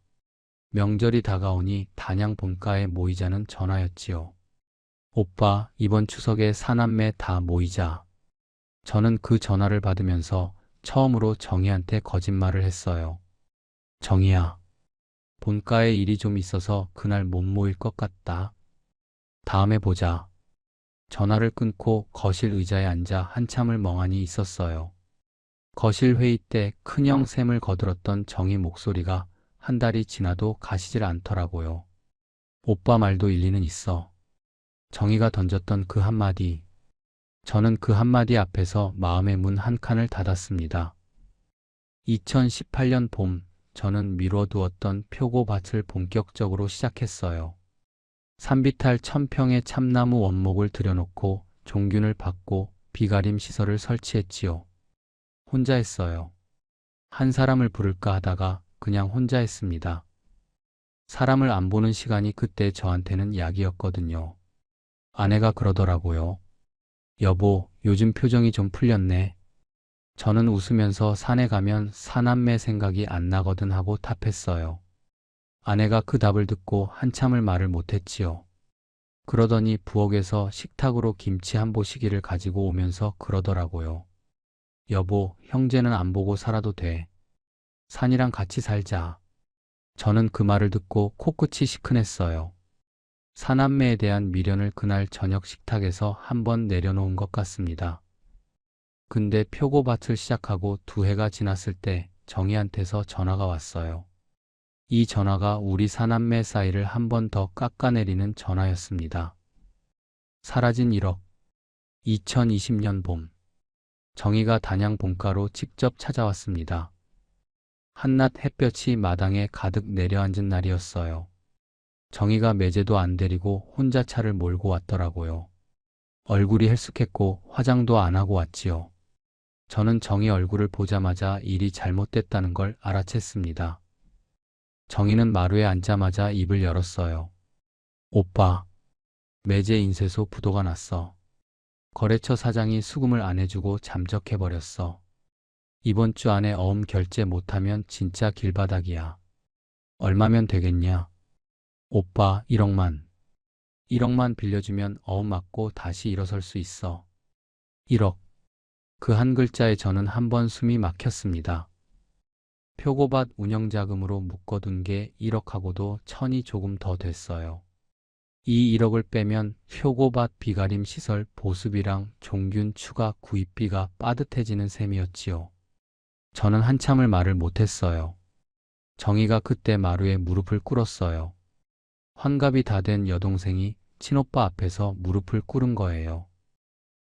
명절이 다가오니 단양 본가에 모이자는 전화였지요. 오빠, 이번 추석에 사남매 다 모이자. 저는 그 전화를 받으면서 처음으로 정희한테 거짓말을 했어요. 정희야, 본가에 일이 좀 있어서 그날 못 모일 것 같다. 다음에 보자. 전화를 끊고 거실 의자에 앉아 한참을 멍하니 있었어요. 거실 회의 때 큰형 셈을 거들었던 정희 목소리가 한 달이 지나도 가시질 않더라고요. 오빠 말도 일리는 있어. 정희가 던졌던 그 한마디. 저는 그 한마디 앞에서 마음의 문 한 칸을 닫았습니다. 2018년 봄, 저는 미뤄두었던 표고밭을 본격적으로 시작했어요. 산비탈 1,000평의 참나무 원목을 들여놓고 종균을 받고 비가림 시설을 설치했지요. 혼자 했어요. 한 사람을 부를까 하다가 그냥 혼자 했습니다. 사람을 안 보는 시간이 그때 저한테는 약이었거든요. 아내가 그러더라고요. 여보, 요즘 표정이 좀 풀렸네. 저는 웃으면서 산에 가면 사남매 생각이 안 나거든 하고 답했어요. 아내가 그 답을 듣고 한참을 말을 못했지요. 그러더니 부엌에서 식탁으로 김치 한 보시기를 가지고 오면서 그러더라고요. 여보, 형제는 안 보고 살아도 돼. 산이랑 같이 살자. 저는 그 말을 듣고 코끝이 시큰했어요. 사남매에 대한 미련을 그날 저녁 식탁에서 한번 내려놓은 것 같습니다. 근데 표고밭을 시작하고 2해가 지났을 때 정희한테서 전화가 왔어요. 이 전화가 우리 사남매 사이를 한 번 더 깎아내리는 전화였습니다. 사라진 1억. 2020년 봄. 정희가 단양 본가로 직접 찾아왔습니다. 한낮 햇볕이 마당에 가득 내려앉은 날이었어요. 정희가 매제도 안 데리고 혼자 차를 몰고 왔더라고요. 얼굴이 헬쑥했고 화장도 안 하고 왔지요. 저는 정희 얼굴을 보자마자 일이 잘못됐다는 걸 알아챘습니다. 정희는 마루에 앉자마자 입을 열었어요. 오빠, 매제 인쇄소 부도가 났어. 거래처 사장이 수금을 안 해주고 잠적해버렸어. 이번 주 안에 어음 결제 못하면 진짜 길바닥이야. 얼마면 되겠냐? 오빠, 1억만. 1억만 빌려주면 어음 맞고 다시 일어설 수 있어. 1억. 그 한 글자에 저는 한 번 숨이 막혔습니다. 표고밭 운영자금으로 묶어둔 게 1억하고도 천이 조금 더 됐어요. 이 1억을 빼면 표고밭 비가림 시설 보수비랑 종균 추가 구입비가 빠듯해지는 셈이었지요. 저는 한참을 말을 못했어요. 정희가 그때 마루에 무릎을 꿇었어요. 환갑이 다 된 여동생이 친오빠 앞에서 무릎을 꿇은 거예요.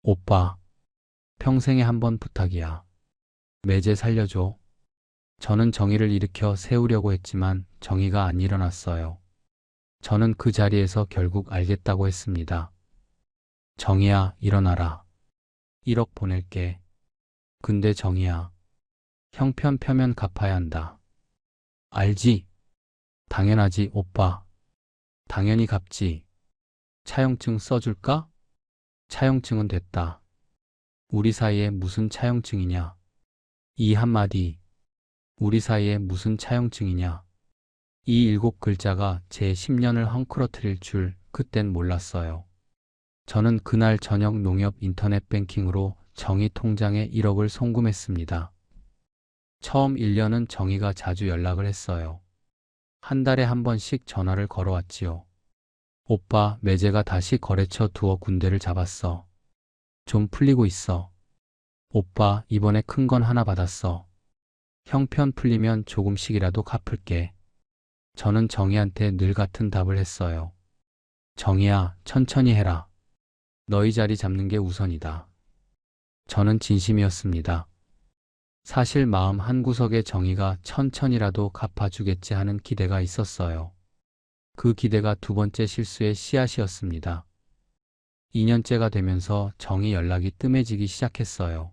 오빠, 평생에 한 번 부탁이야. 매제 살려줘. 저는 정희를 일으켜 세우려고 했지만 정희가 안 일어났어요. 저는 그 자리에서 결국 알겠다고 했습니다. 정희야, 일어나라. 1억 보낼게. 근데 정희야, 형편 펴면 갚아야 한다. 알지? 당연하지, 오빠. 당연히 갚지. 차용증 써줄까? 차용증은 됐다. 우리 사이에 무슨 차용증이냐? 이 한마디. 우리 사이에 무슨 차용증이냐? 이 7글자가 제 10년을 헝클어뜨릴 줄 그땐 몰랐어요. 저는 그날 저녁 농협 인터넷 뱅킹으로 정희 통장에 1억을 송금했습니다. 처음 1년은 정희가 자주 연락을 했어요. 한 달에 한 번씩 전화를 걸어왔지요. 오빠, 매제가 다시 거래처 두어 군데를 잡았어. 좀 풀리고 있어. 오빠, 이번에 큰 건 하나 받았어. 형편 풀리면 조금씩이라도 갚을게. 저는 정희한테 늘 같은 답을 했어요. 정희야, 천천히 해라. 너희 자리 잡는 게 우선이다. 저는 진심이었습니다. 사실 마음 한구석에 정희가 천천히라도 갚아주겠지 하는 기대가 있었어요. 그 기대가 2번째 실수의 씨앗이었습니다. 2년째가 되면서 정희 연락이 뜸해지기 시작했어요.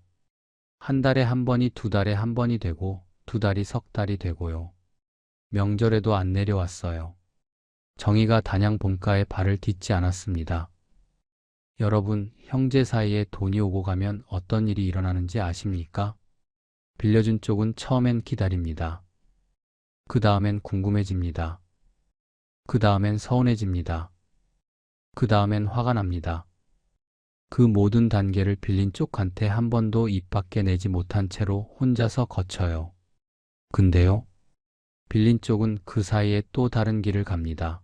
한 달에 한 번이 2달에 한 번이 되고 2달이 3달이 되고요. 명절에도 안 내려왔어요. 정희가 단양 본가에 발을 딛지 않았습니다. 여러분, 형제 사이에 돈이 오고 가면 어떤 일이 일어나는지 아십니까? 빌려준 쪽은 처음엔 기다립니다. 그 다음엔 궁금해집니다. 그 다음엔 서운해집니다. 그 다음엔 화가 납니다. 그 모든 단계를 빌린 쪽한테 한 번도 입 밖에 내지 못한 채로 혼자서 거쳐요. 근데요, 빌린 쪽은 그 사이에 또 다른 길을 갑니다.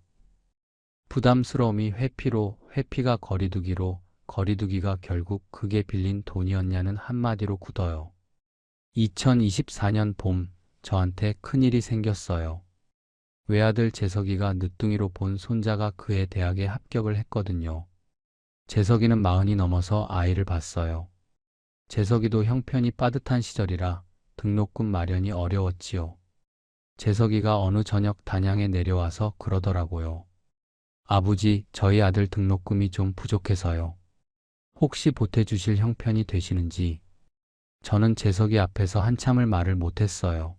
부담스러움이 회피로, 회피가 거리두기로, 거리두기가 결국 그게 빌린 돈이었냐는 한마디로 굳어요. 2024년 봄, 저한테 큰일이 생겼어요. 외아들 재석이가 늦둥이로 본 손자가 그해 대학에 합격을 했거든요. 재석이는 40이 넘어서 아이를 봤어요. 재석이도 형편이 빠듯한 시절이라 등록금 마련이 어려웠지요. 재석이가 어느 저녁 단양에 내려와서 그러더라고요. 아버지, 저희 아들 등록금이 좀 부족해서요. 혹시 보태주실 형편이 되시는지. 저는 재석이 앞에서 한참을 말을 못했어요.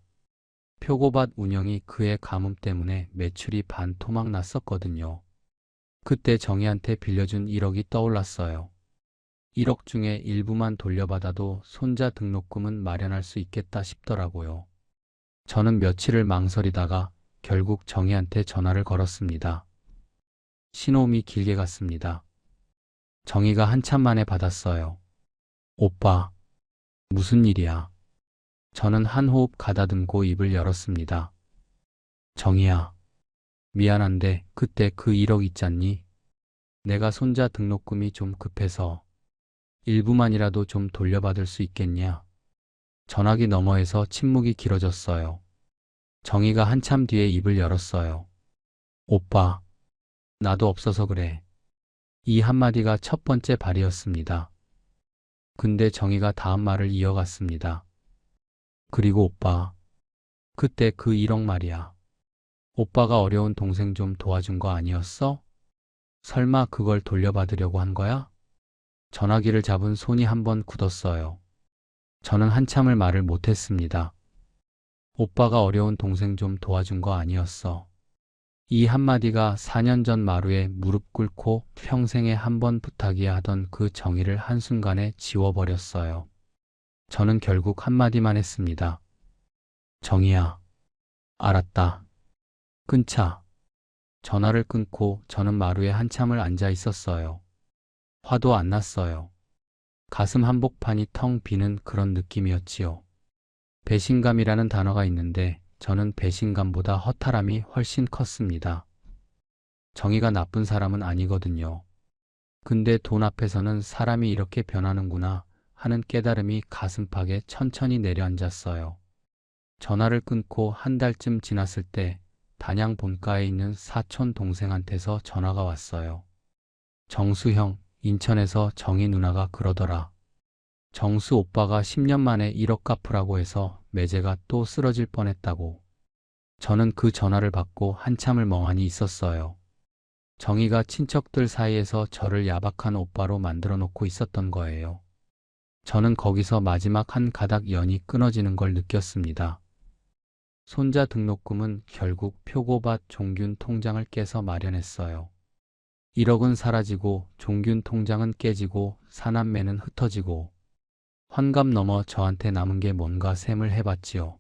표고밭 운영이 그의 가뭄 때문에 매출이 반토막 났었거든요. 그때 정희한테 빌려준 1억이 떠올랐어요. 1억 중에 일부만 돌려받아도 손자 등록금은 마련할 수 있겠다 싶더라고요. 저는 며칠을 망설이다가 결국 정희한테 전화를 걸었습니다. 신호음이 길게 갔습니다. 정희가 한참 만에 받았어요. 오빠, 무슨 일이야? 저는 한 호흡 가다듬고 입을 열었습니다. 정희야, 미안한데 그때 그 1억 있잖니? 내가 손자 등록금이 좀 급해서 일부만이라도 좀 돌려받을 수 있겠냐? 전화기 너머에서 침묵이 길어졌어요. 정희가 한참 뒤에 입을 열었어요. 오빠, 나도 없어서 그래. 이 한마디가 첫 번째 발이었습니다. 근데 정희가 다음 말을 이어갔습니다. 그리고 오빠, 그때 그 1억 말이야. 오빠가 어려운 동생 좀 도와준 거 아니었어? 설마 그걸 돌려받으려고 한 거야? 전화기를 잡은 손이 한번 굳었어요. 저는 한참을 말을 못했습니다. 오빠가 어려운 동생 좀 도와준 거 아니었어. 이 한마디가 4년 전 마루에 무릎 꿇고 평생에 한 번 부탁이야 하던 그 정의를 한순간에 지워버렸어요. 저는 결국 한마디만 했습니다. 정희야, 알았다. 끊자. 전화를 끊고 저는 마루에 한참을 앉아 있었어요. 화도 안 났어요. 가슴 한복판이 텅 비는 그런 느낌이었지요. 배신감이라는 단어가 있는데 저는 배신감보다 허탈함이 훨씬 컸습니다. 정의가 나쁜 사람은 아니거든요. 근데 돈 앞에서는 사람이 이렇게 변하는구나 하는 깨달음이 가슴팍에 천천히 내려앉았어요. 전화를 끊고 한 달쯤 지났을 때 단양 본가에 있는 사촌 동생한테서 전화가 왔어요. 정수 형, 인천에서 정희 누나가 그러더라. 정수 오빠가 10년 만에 1억 갚으라고 해서 매제가 또 쓰러질 뻔했다고. 저는 그 전화를 받고 한참을 멍하니 있었어요. 정희가 친척들 사이에서 저를 야박한 오빠로 만들어 놓고 있었던 거예요. 저는 거기서 마지막 한 가닥 연이 끊어지는 걸 느꼈습니다. 손자 등록금은 결국 표고밭 종균 통장을 깨서 마련했어요. 1억은 사라지고 종균 통장은 깨지고 사남매는 흩어지고 환갑 넘어 저한테 남은 게 뭔가 셈을 해봤지요.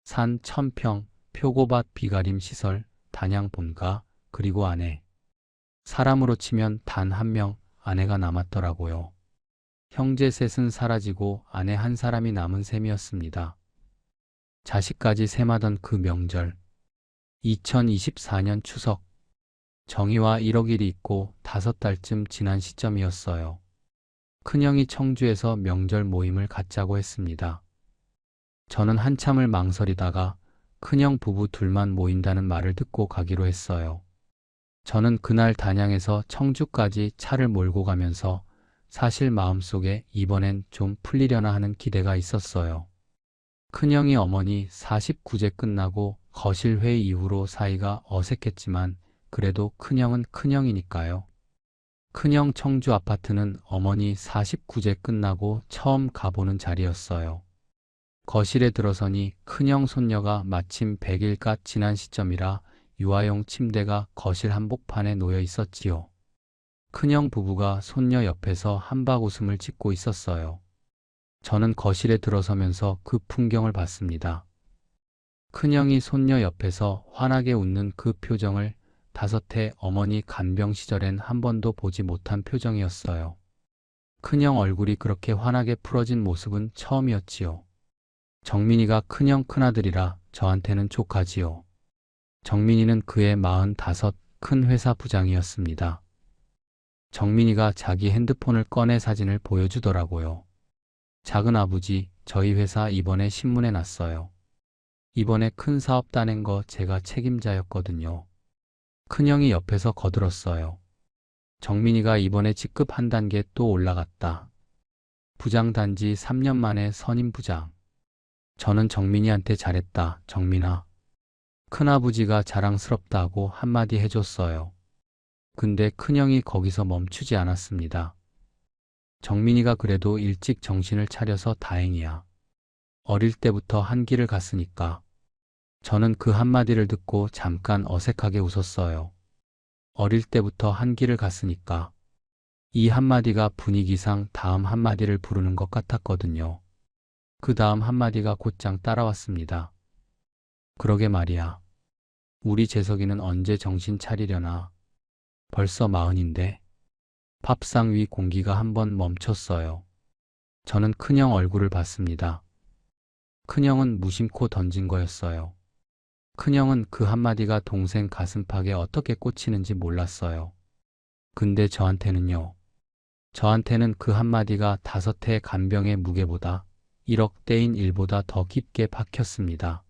산 1000평, 표고밭 비가림 시설, 단양 본가, 그리고 아내. 사람으로 치면 단 한 명 아내가 남았더라고요. 형제 셋은 사라지고 아내 한 사람이 남은 셈이었습니다. 자식까지 셈하던 그 명절. 2024년 추석. 정희와 1억일이 있고 5달쯤 지난 시점이었어요. 큰형이 청주에서 명절 모임을 갖자고 했습니다. 저는 한참을 망설이다가 큰형 부부 둘만 모인다는 말을 듣고 가기로 했어요. 저는 그날 단양에서 청주까지 차를 몰고 가면서 사실 마음속에 이번엔 좀 풀리려나 하는 기대가 있었어요. 큰형이 어머니 49제 끝나고 거실 회의 이후로 사이가 어색했지만 그래도 큰형은 큰형이니까요. 큰형 청주 아파트는 어머니 49제 끝나고 처음 가보는 자리였어요. 거실에 들어서니 큰형 손녀가 마침 100일가 지난 시점이라 유아용 침대가 거실 한복판에 놓여 있었지요. 큰형 부부가 손녀 옆에서 한박 웃음을 짓고 있었어요. 저는 거실에 들어서면서 그 풍경을 봤습니다. 큰형이 손녀 옆에서 환하게 웃는 그 표정을 5해 어머니 간병 시절엔 한 번도 보지 못한 표정이었어요. 큰형 얼굴이 그렇게 환하게 풀어진 모습은 처음이었지요. 정민이가 큰형 큰아들이라 저한테는 조카지요. 정민이는 그의 45 큰 회사 부장이었습니다. 정민이가 자기 핸드폰을 꺼내 사진을 보여주더라고요. 작은 아버지, 저희 회사 이번에 신문에 났어요. 이번에 큰 사업 따낸 거 제가 책임자였거든요. 큰형이 옆에서 거들었어요. 정민이가 이번에 직급 한 단계 또 올라갔다. 부장 단지 3년 만에 선임 부장. 저는 정민이한테 잘했다, 정민아. 큰아버지가 자랑스럽다고 한마디 해줬어요. 근데 큰형이 거기서 멈추지 않았습니다. 정민이가 그래도 일찍 정신을 차려서 다행이야. 어릴 때부터 한 길을 갔으니까. 저는 그 한마디를 듣고 잠깐 어색하게 웃었어요. 어릴 때부터 한 길을 갔으니까. 이 한마디가 분위기상 다음 한마디를 부르는 것 같았거든요. 그 다음 한마디가 곧장 따라왔습니다. 그러게 말이야. 우리 재석이는 언제 정신 차리려나. 벌써 40인데. 밥상 위 공기가 한번 멈췄어요. 저는 큰형 얼굴을 봤습니다. 큰형은 무심코 던진 거였어요. 큰형은 그 한마디가 동생 가슴팍에 어떻게 꽂히는지 몰랐어요. 근데 저한테는요. 저한테는 그 한마디가 5해 간병의 무게보다 1억 떼인 일보다 더 깊게 박혔습니다.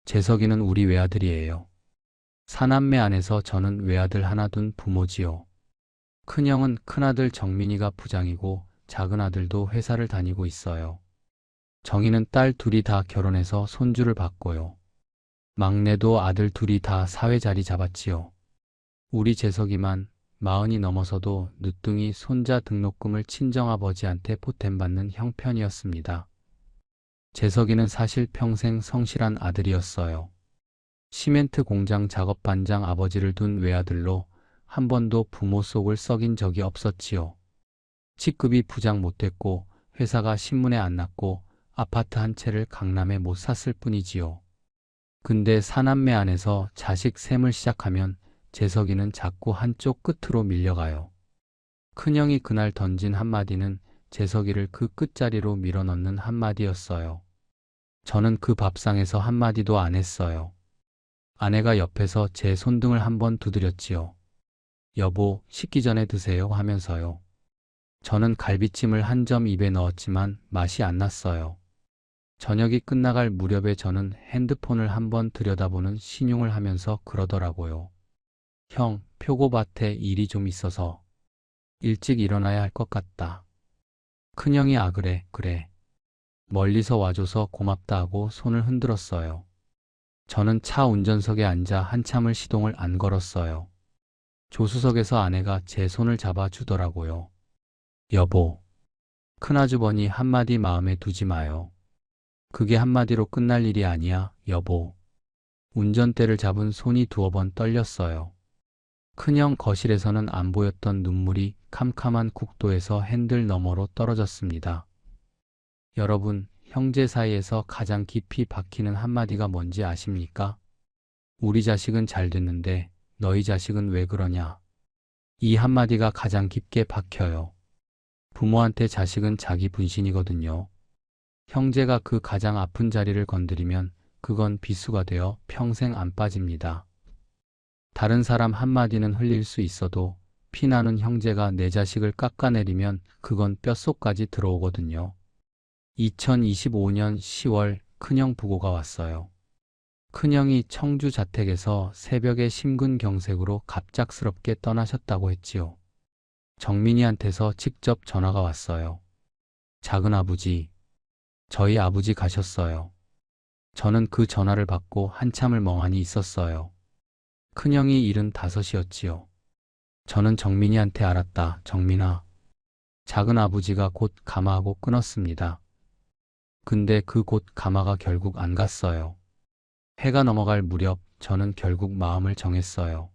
재석이는 우리 외아들이에요. 사남매 안에서 저는 외아들 하나 둔 부모지요. 큰형은 큰아들 정민이가 부장이고 작은 아들도 회사를 다니고 있어요. 정희는 딸 둘이 다 결혼해서 손주를 봤고요. 막내도 아들 둘이 다 사회 자리 잡았지요. 우리 재석이만 40이 넘어서도 늦둥이 손자 등록금을 친정아버지한테 보탬받는 형편이었습니다. 재석이는 사실 평생 성실한 아들이었어요. 시멘트 공장 작업반장 아버지를 둔 외아들로 한 번도 부모 속을 썩인 적이 없었지요. 직급이 부장 못됐고 회사가 신문에 안 났고 아파트 한 채를 강남에 못 샀을 뿐이지요. 근데 사남매 안에서 자식 셈을 시작하면 재석이는 자꾸 한쪽 끝으로 밀려가요. 큰형이 그날 던진 한마디는 재석이를 그 끝자리로 밀어넣는 한마디였어요. 저는 그 밥상에서 한마디도 안 했어요. 아내가 옆에서 제 손등을 한번 두드렸지요. 여보, 식기 전에 드세요 하면서요. 저는 갈비찜을 한 점 입에 넣었지만 맛이 안 났어요. 저녁이 끝나갈 무렵에 저는 핸드폰을 한번 들여다보는 신용을 하면서 그러더라고요. 형, 표고밭에 일이 좀 있어서 일찍 일어나야 할 것 같다. 큰형이 그래. 멀리서 와줘서 고맙다 하고 손을 흔들었어요. 저는 차 운전석에 앉아 한참을 시동을 안 걸었어요. 조수석에서 아내가 제 손을 잡아주더라고요. 여보, 큰아주버니 한마디 마음에 두지 마요. 그게 한마디로 끝날 일이 아니야, 여보. 운전대를 잡은 손이 2번 떨렸어요. 큰형 거실에서는 안 보였던 눈물이 캄캄한 국도에서 핸들 너머로 떨어졌습니다. 여러분, 형제 사이에서 가장 깊이 박히는 한마디가 뭔지 아십니까? 우리 자식은 잘 됐는데 너희 자식은 왜 그러냐? 이 한마디가 가장 깊게 박혀요. 부모한테 자식은 자기 분신이거든요. 형제가 그 가장 아픈 자리를 건드리면 그건 비수가 되어 평생 안 빠집니다. 다른 사람 한마디는 흘릴 수 있어도 피나는 형제가 내 자식을 깎아내리면 그건 뼛속까지 들어오거든요. 2025년 10월 큰형 부고가 왔어요. 큰형이 청주 자택에서 새벽에 심근경색으로 갑작스럽게 떠나셨다고 했지요. 정민이한테서 직접 전화가 왔어요. 작은아버지, 저희 아버지 가셨어요. 저는 그 전화를 받고 한참을 멍하니 있었어요. 큰형이 75이었지요. 저는 정민이한테 알았다, 정민아. 작은아버지가 곧 가마하고 끊었습니다. 근데 그 곧 가마가 결국 안 갔어요. 해가 넘어갈 무렵 저는 결국 마음을 정했어요.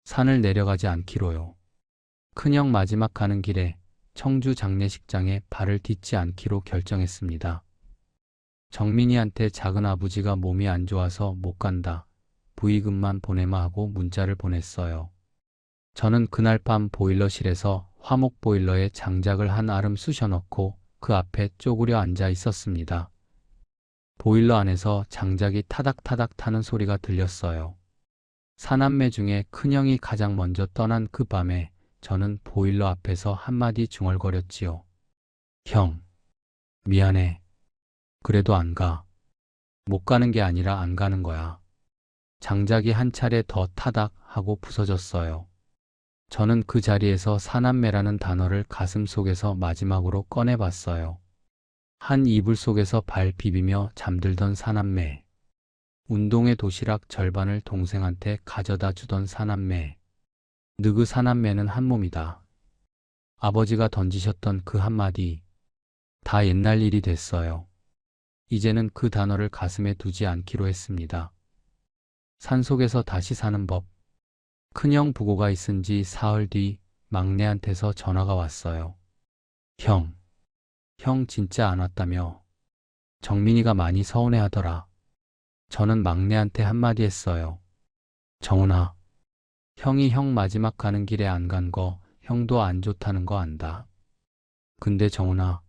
산을 내려가지 않기로요. 큰형 마지막 가는 길에 청주 장례식장에 발을 딛지 않기로 결정했습니다. 정민이한테 작은아버지가 몸이 안 좋아서 못 간다. 부의금만 보내마 하고 문자를 보냈어요. 저는 그날 밤 보일러실에서 화목 보일러에 장작을 한 알음 쑤셔 넣고 그 앞에 쪼그려 앉아 있었습니다. 보일러 안에서 장작이 타닥타닥 타는 소리가 들렸어요. 사남매 중에 큰형이 가장 먼저 떠난 그 밤에 저는 보일러 앞에서 한마디 중얼거렸지요. 형, 미안해. 그래도 안 가. 못 가는 게 아니라 안 가는 거야. 장작이 한 차례 더 타닥 하고 부서졌어요. 저는 그 자리에서 사남매라는 단어를 가슴 속에서 마지막으로 꺼내봤어요. 한 이불 속에서 발 비비며 잠들던 사남매. 운동회 도시락 절반을 동생한테 가져다 주던 사남매. 느그 사남매는 한 몸이다. 아버지가 던지셨던 그 한마디. 다 옛날 일이 됐어요. 이제는 그 단어를 가슴에 두지 않기로 했습니다. 산속에서 다시 사는 법. 큰형 부고가 있은 지 사흘 뒤 막내한테서 전화가 왔어요. 형 진짜 안 왔다며. 정민이가 많이 서운해하더라. 저는 막내한테 한마디 했어요. 정훈아, 형이 형 마지막 가는 길에 안 간 거 형도 안 좋다는 거 안다. 근데 정훈아,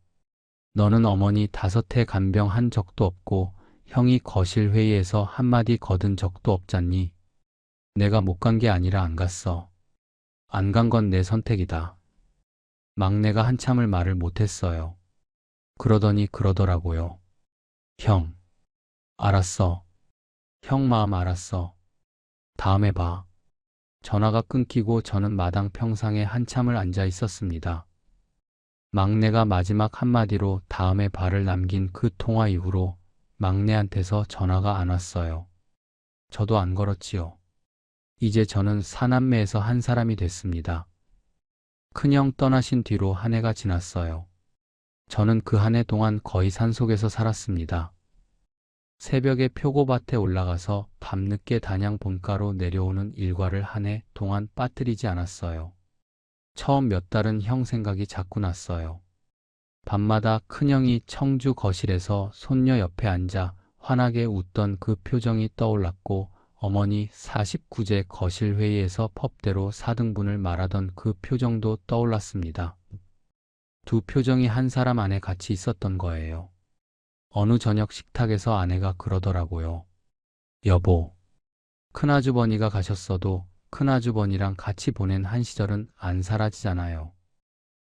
너는 어머니 5해 간병한 적도 없고 형이 거실 회의에서 한마디 거둔 적도 없잖니. 내가 못 간 게 아니라 안 갔어. 안 간 건 내 선택이다. 막내가 한참을 말을 못했어요. 그러더니 그러더라고요. 형, 알았어. 형 마음 알았어. 다음에 봐. 전화가 끊기고 저는 마당 평상에 한참을 앉아 있었습니다. 막내가 마지막 한마디로 다음에 발을 남긴 그 통화 이후로 막내한테서 전화가 안 왔어요. 저도 안 걸었지요. 이제 저는 사남매에서 한 사람이 됐습니다. 큰형 떠나신 뒤로 한 해가 지났어요. 저는 그 한 해 동안 거의 산속에서 살았습니다. 새벽에 표고밭에 올라가서 밤늦게 단양 본가로 내려오는 일과를 한 해 동안 빠뜨리지 않았어요. 처음 몇 달은 형 생각이 자꾸 났어요. 밤마다 큰형이 청주 거실에서 손녀 옆에 앉아 환하게 웃던 그 표정이 떠올랐고 어머니 49제 거실 회의에서 법대로 4등분을 말하던 그 표정도 떠올랐습니다. 두 표정이 한 사람 안에 같이 있었던 거예요. 어느 저녁 식탁에서 아내가 그러더라고요. 여보, 큰아주버니가 가셨어도 큰아주버니랑 같이 보낸 한 시절은 안 사라지잖아요.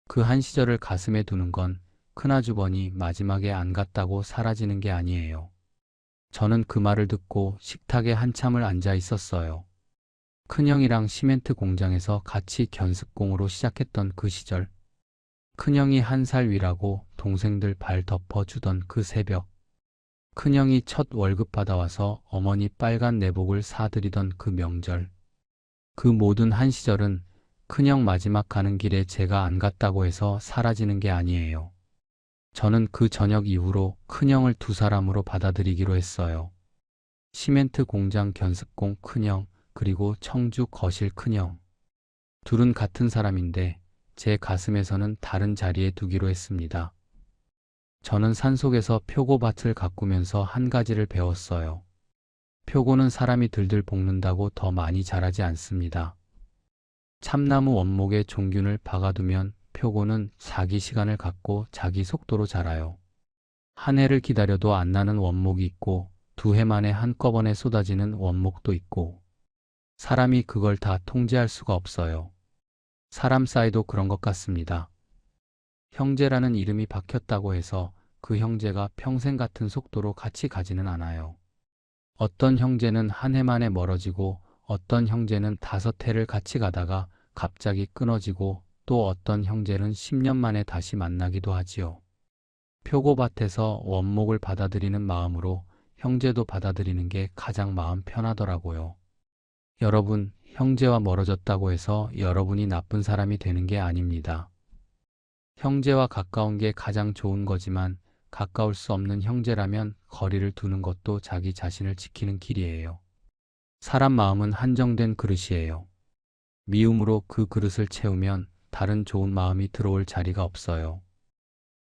그 한 시절을 가슴에 두는 건 큰아주버니 마지막에 안 갔다고 사라지는 게 아니에요. 저는 그 말을 듣고 식탁에 한참을 앉아 있었어요. 큰형이랑 시멘트 공장에서 같이 견습공으로 시작했던 그 시절. 큰형이 1살 위라고 동생들 발 덮어주던 그 새벽. 큰형이 첫 월급 받아와서 어머니 빨간 내복을 사드리던 그 명절. 그 모든 한 시절은 큰형 마지막 가는 길에 제가 안 갔다고 해서 사라지는 게 아니에요. 저는 그 저녁 이후로 큰형을 두 사람으로 받아들이기로 했어요. 시멘트 공장 견습공 큰형, 그리고 청주 거실 큰형. 둘은 같은 사람인데 제 가슴에서는 다른 자리에 두기로 했습니다. 저는 산속에서 표고밭을 가꾸면서 한 가지를 배웠어요. 표고는 사람이 들들 볶는다고 더 많이 자라지 않습니다. 참나무 원목에 종균을 박아두면 표고는 자기 시간을 갖고 자기 속도로 자라요. 한 해를 기다려도 안 나는 원목이 있고 2해 만에 한꺼번에 쏟아지는 원목도 있고 사람이 그걸 다 통제할 수가 없어요. 사람 사이도 그런 것 같습니다. 형제라는 이름이 박혔다고 해서 그 형제가 평생 같은 속도로 같이 가지는 않아요. 어떤 형제는 한 해 만에 멀어지고 어떤 형제는 5해를 같이 가다가 갑자기 끊어지고 또 어떤 형제는 10년 만에 다시 만나기도 하지요. 표고밭에서 원목을 받아들이는 마음으로 형제도 받아들이는 게 가장 마음 편하더라고요. 여러분, 형제와 멀어졌다고 해서 여러분이 나쁜 사람이 되는 게 아닙니다. 형제와 가까운 게 가장 좋은 거지만 가까울 수 없는 형제라면 거리를 두는 것도 자기 자신을 지키는 길이에요. 사람 마음은 한정된 그릇이에요. 미움으로 그 그릇을 채우면 다른 좋은 마음이 들어올 자리가 없어요.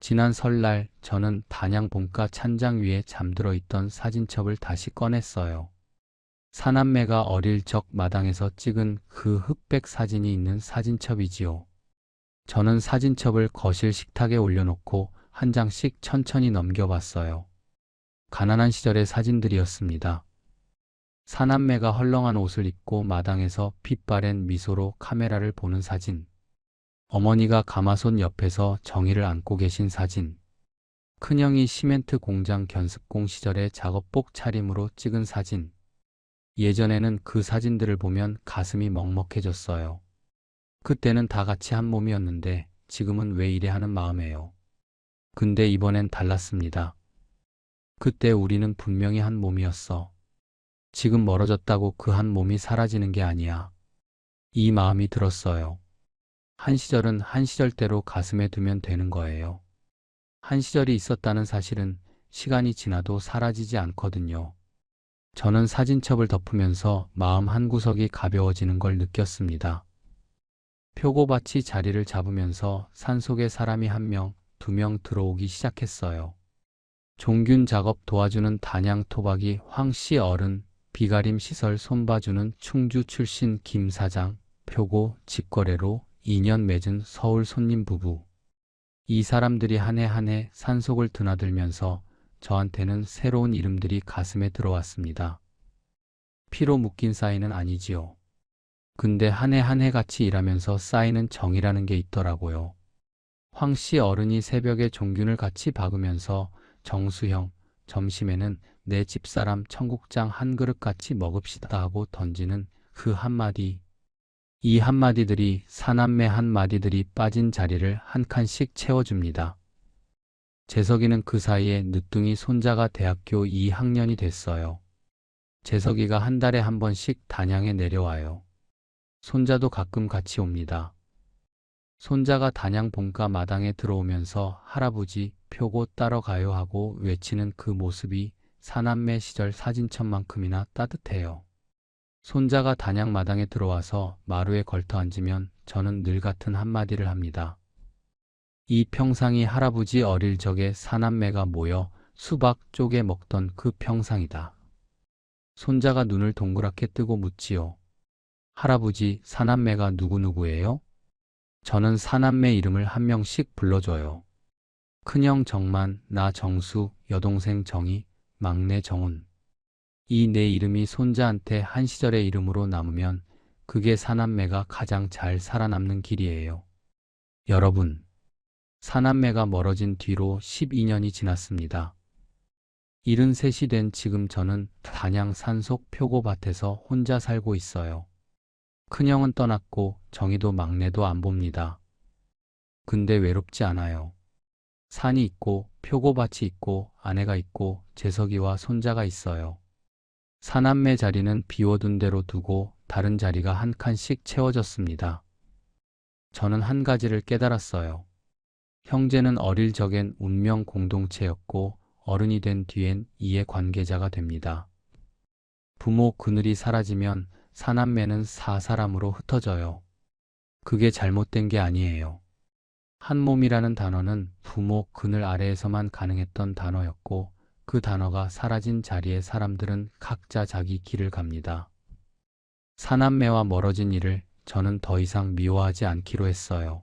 지난 설날 저는 단양 본가 찬장 위에 잠들어 있던 사진첩을 다시 꺼냈어요. 사남매가 어릴 적 마당에서 찍은 그 흑백 사진이 있는 사진첩이지요. 저는 사진첩을 거실 식탁에 올려놓고 한 장씩 천천히 넘겨봤어요. 가난한 시절의 사진들이었습니다. 사남매가 헐렁한 옷을 입고 마당에서 빛바랜 미소로 카메라를 보는 사진. 어머니가 가마솥 옆에서 정이를 안고 계신 사진. 큰형이 시멘트 공장 견습공 시절의 작업복 차림으로 찍은 사진. 예전에는 그 사진들을 보면 가슴이 먹먹해졌어요. 그때는 다 같이 한 몸이었는데 지금은 왜 이래 하는 마음이에요. 근데 이번엔 달랐습니다. 그때 우리는 분명히 한 몸이었어. 지금 멀어졌다고 그 한 몸이 사라지는 게 아니야. 이 마음이 들었어요. 한 시절은 한 시절대로 가슴에 두면 되는 거예요. 한 시절이 있었다는 사실은 시간이 지나도 사라지지 않거든요. 저는 사진첩을 덮으면서 마음 한구석이 가벼워지는 걸 느꼈습니다. 표고밭이 자리를 잡으면서 산속에 사람이 1명, 2명 들어오기 시작했어요. 종균 작업 도와주는 단양 토박이 황씨 어른, 비가림 시설 손봐주는 충주 출신 김 사장, 표고 직거래로 인연 맺은 서울 손님 부부. 이 사람들이 한 해 한 해 산속을 드나들면서 저한테는 새로운 이름들이 가슴에 들어왔습니다. 피로 묶인 쌓이는 아니지요. 근데 한 해 한 해 같이 일하면서 쌓이는 정이라는 게 있더라고요. 황씨 어른이 새벽에 종균을 같이 박으면서 정수형, 점심에는 내 집사람 청국장 한 그릇 같이 먹읍시다 하고 던지는 그 한마디. 이 한마디들이 사남매 한마디들이 빠진 자리를 한 칸씩 채워줍니다. 재석이는 그 사이에 늦둥이 손자가 대학교 2학년이 됐어요. 재석이가 한 달에 한 번씩 단양에 내려와요. 손자도 가끔 같이 옵니다. 손자가 단양 본가 마당에 들어오면서 할아버지 표고 따러 가요 하고 외치는 그 모습이 사남매 시절 사진첩만큼이나 따뜻해요. 손자가 단양 마당에 들어와서 마루에 걸터 앉으면 저는 늘 같은 한마디를 합니다. 이 평상이 할아버지 어릴 적에 사남매가 모여 수박 쪼개 먹던 그 평상이다. 손자가 눈을 동그랗게 뜨고 묻지요. 할아버지, 사남매가 누구누구예요? 저는 사남매 이름을 한 명씩 불러줘요. 큰형 정만, 나 정수, 여동생 정희, 막내 정훈. 이 내 이름이 손자한테 한 시절의 이름으로 남으면 그게 사남매가 가장 잘 살아남는 길이에요. 여러분, 사남매가 멀어진 뒤로 12년이 지났습니다. 73이 된 지금 저는 단양 산속 표고밭에서 혼자 살고 있어요. 큰형은 떠났고 정희도 막내도 안 봅니다. 근데 외롭지 않아요. 산이 있고 표고밭이 있고 아내가 있고 재석이와 손자가 있어요. 사남매 자리는 비워둔 대로 두고 다른 자리가 한 칸씩 채워졌습니다. 저는 한 가지를 깨달았어요. 형제는 어릴 적엔 운명 공동체였고 어른이 된 뒤엔 이해 관계자가 됩니다. 부모 그늘이 사라지면 사남매는 사사람으로 흩어져요. 그게 잘못된 게 아니에요. 한 몸이라는 단어는 부모 그늘 아래에서만 가능했던 단어였고 그 단어가 사라진 자리에 사람들은 각자 자기 길을 갑니다. 사남매와 멀어진 일을 저는 더 이상 미워하지 않기로 했어요.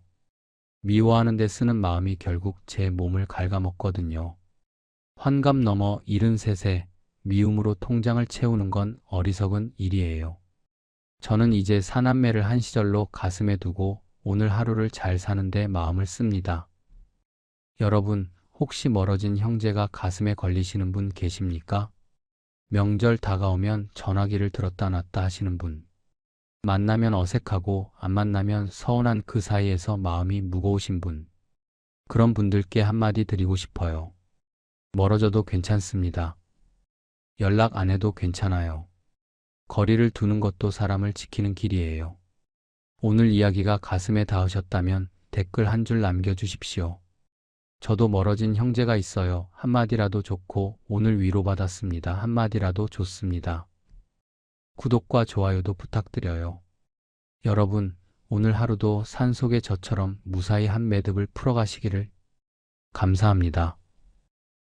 미워하는 데 쓰는 마음이 결국 제 몸을 갉아먹거든요. 환갑 넘어 73세, 미움으로 통장을 채우는 건 어리석은 일이에요. 저는 이제 사남매를 한 시절로 가슴에 두고 오늘 하루를 잘 사는데 마음을 씁니다. 여러분, 혹시 멀어진 형제가 가슴에 걸리시는 분 계십니까? 명절 다가오면 전화기를 들었다 놨다 하시는 분. 만나면 어색하고 안 만나면 서운한 그 사이에서 마음이 무거우신 분. 그런 분들께 한마디 드리고 싶어요. 멀어져도 괜찮습니다. 연락 안 해도 괜찮아요. 거리를 두는 것도 사람을 지키는 길이에요. 오늘 이야기가 가슴에 닿으셨다면 댓글 한 줄 남겨주십시오. 저도 멀어진 형제가 있어요. 한마디라도 좋고 오늘 위로받았습니다. 한마디라도 좋습니다. 구독과 좋아요도 부탁드려요. 여러분, 오늘 하루도 산속의 저처럼 무사히 한 매듭을 풀어가시기를. 감사합니다.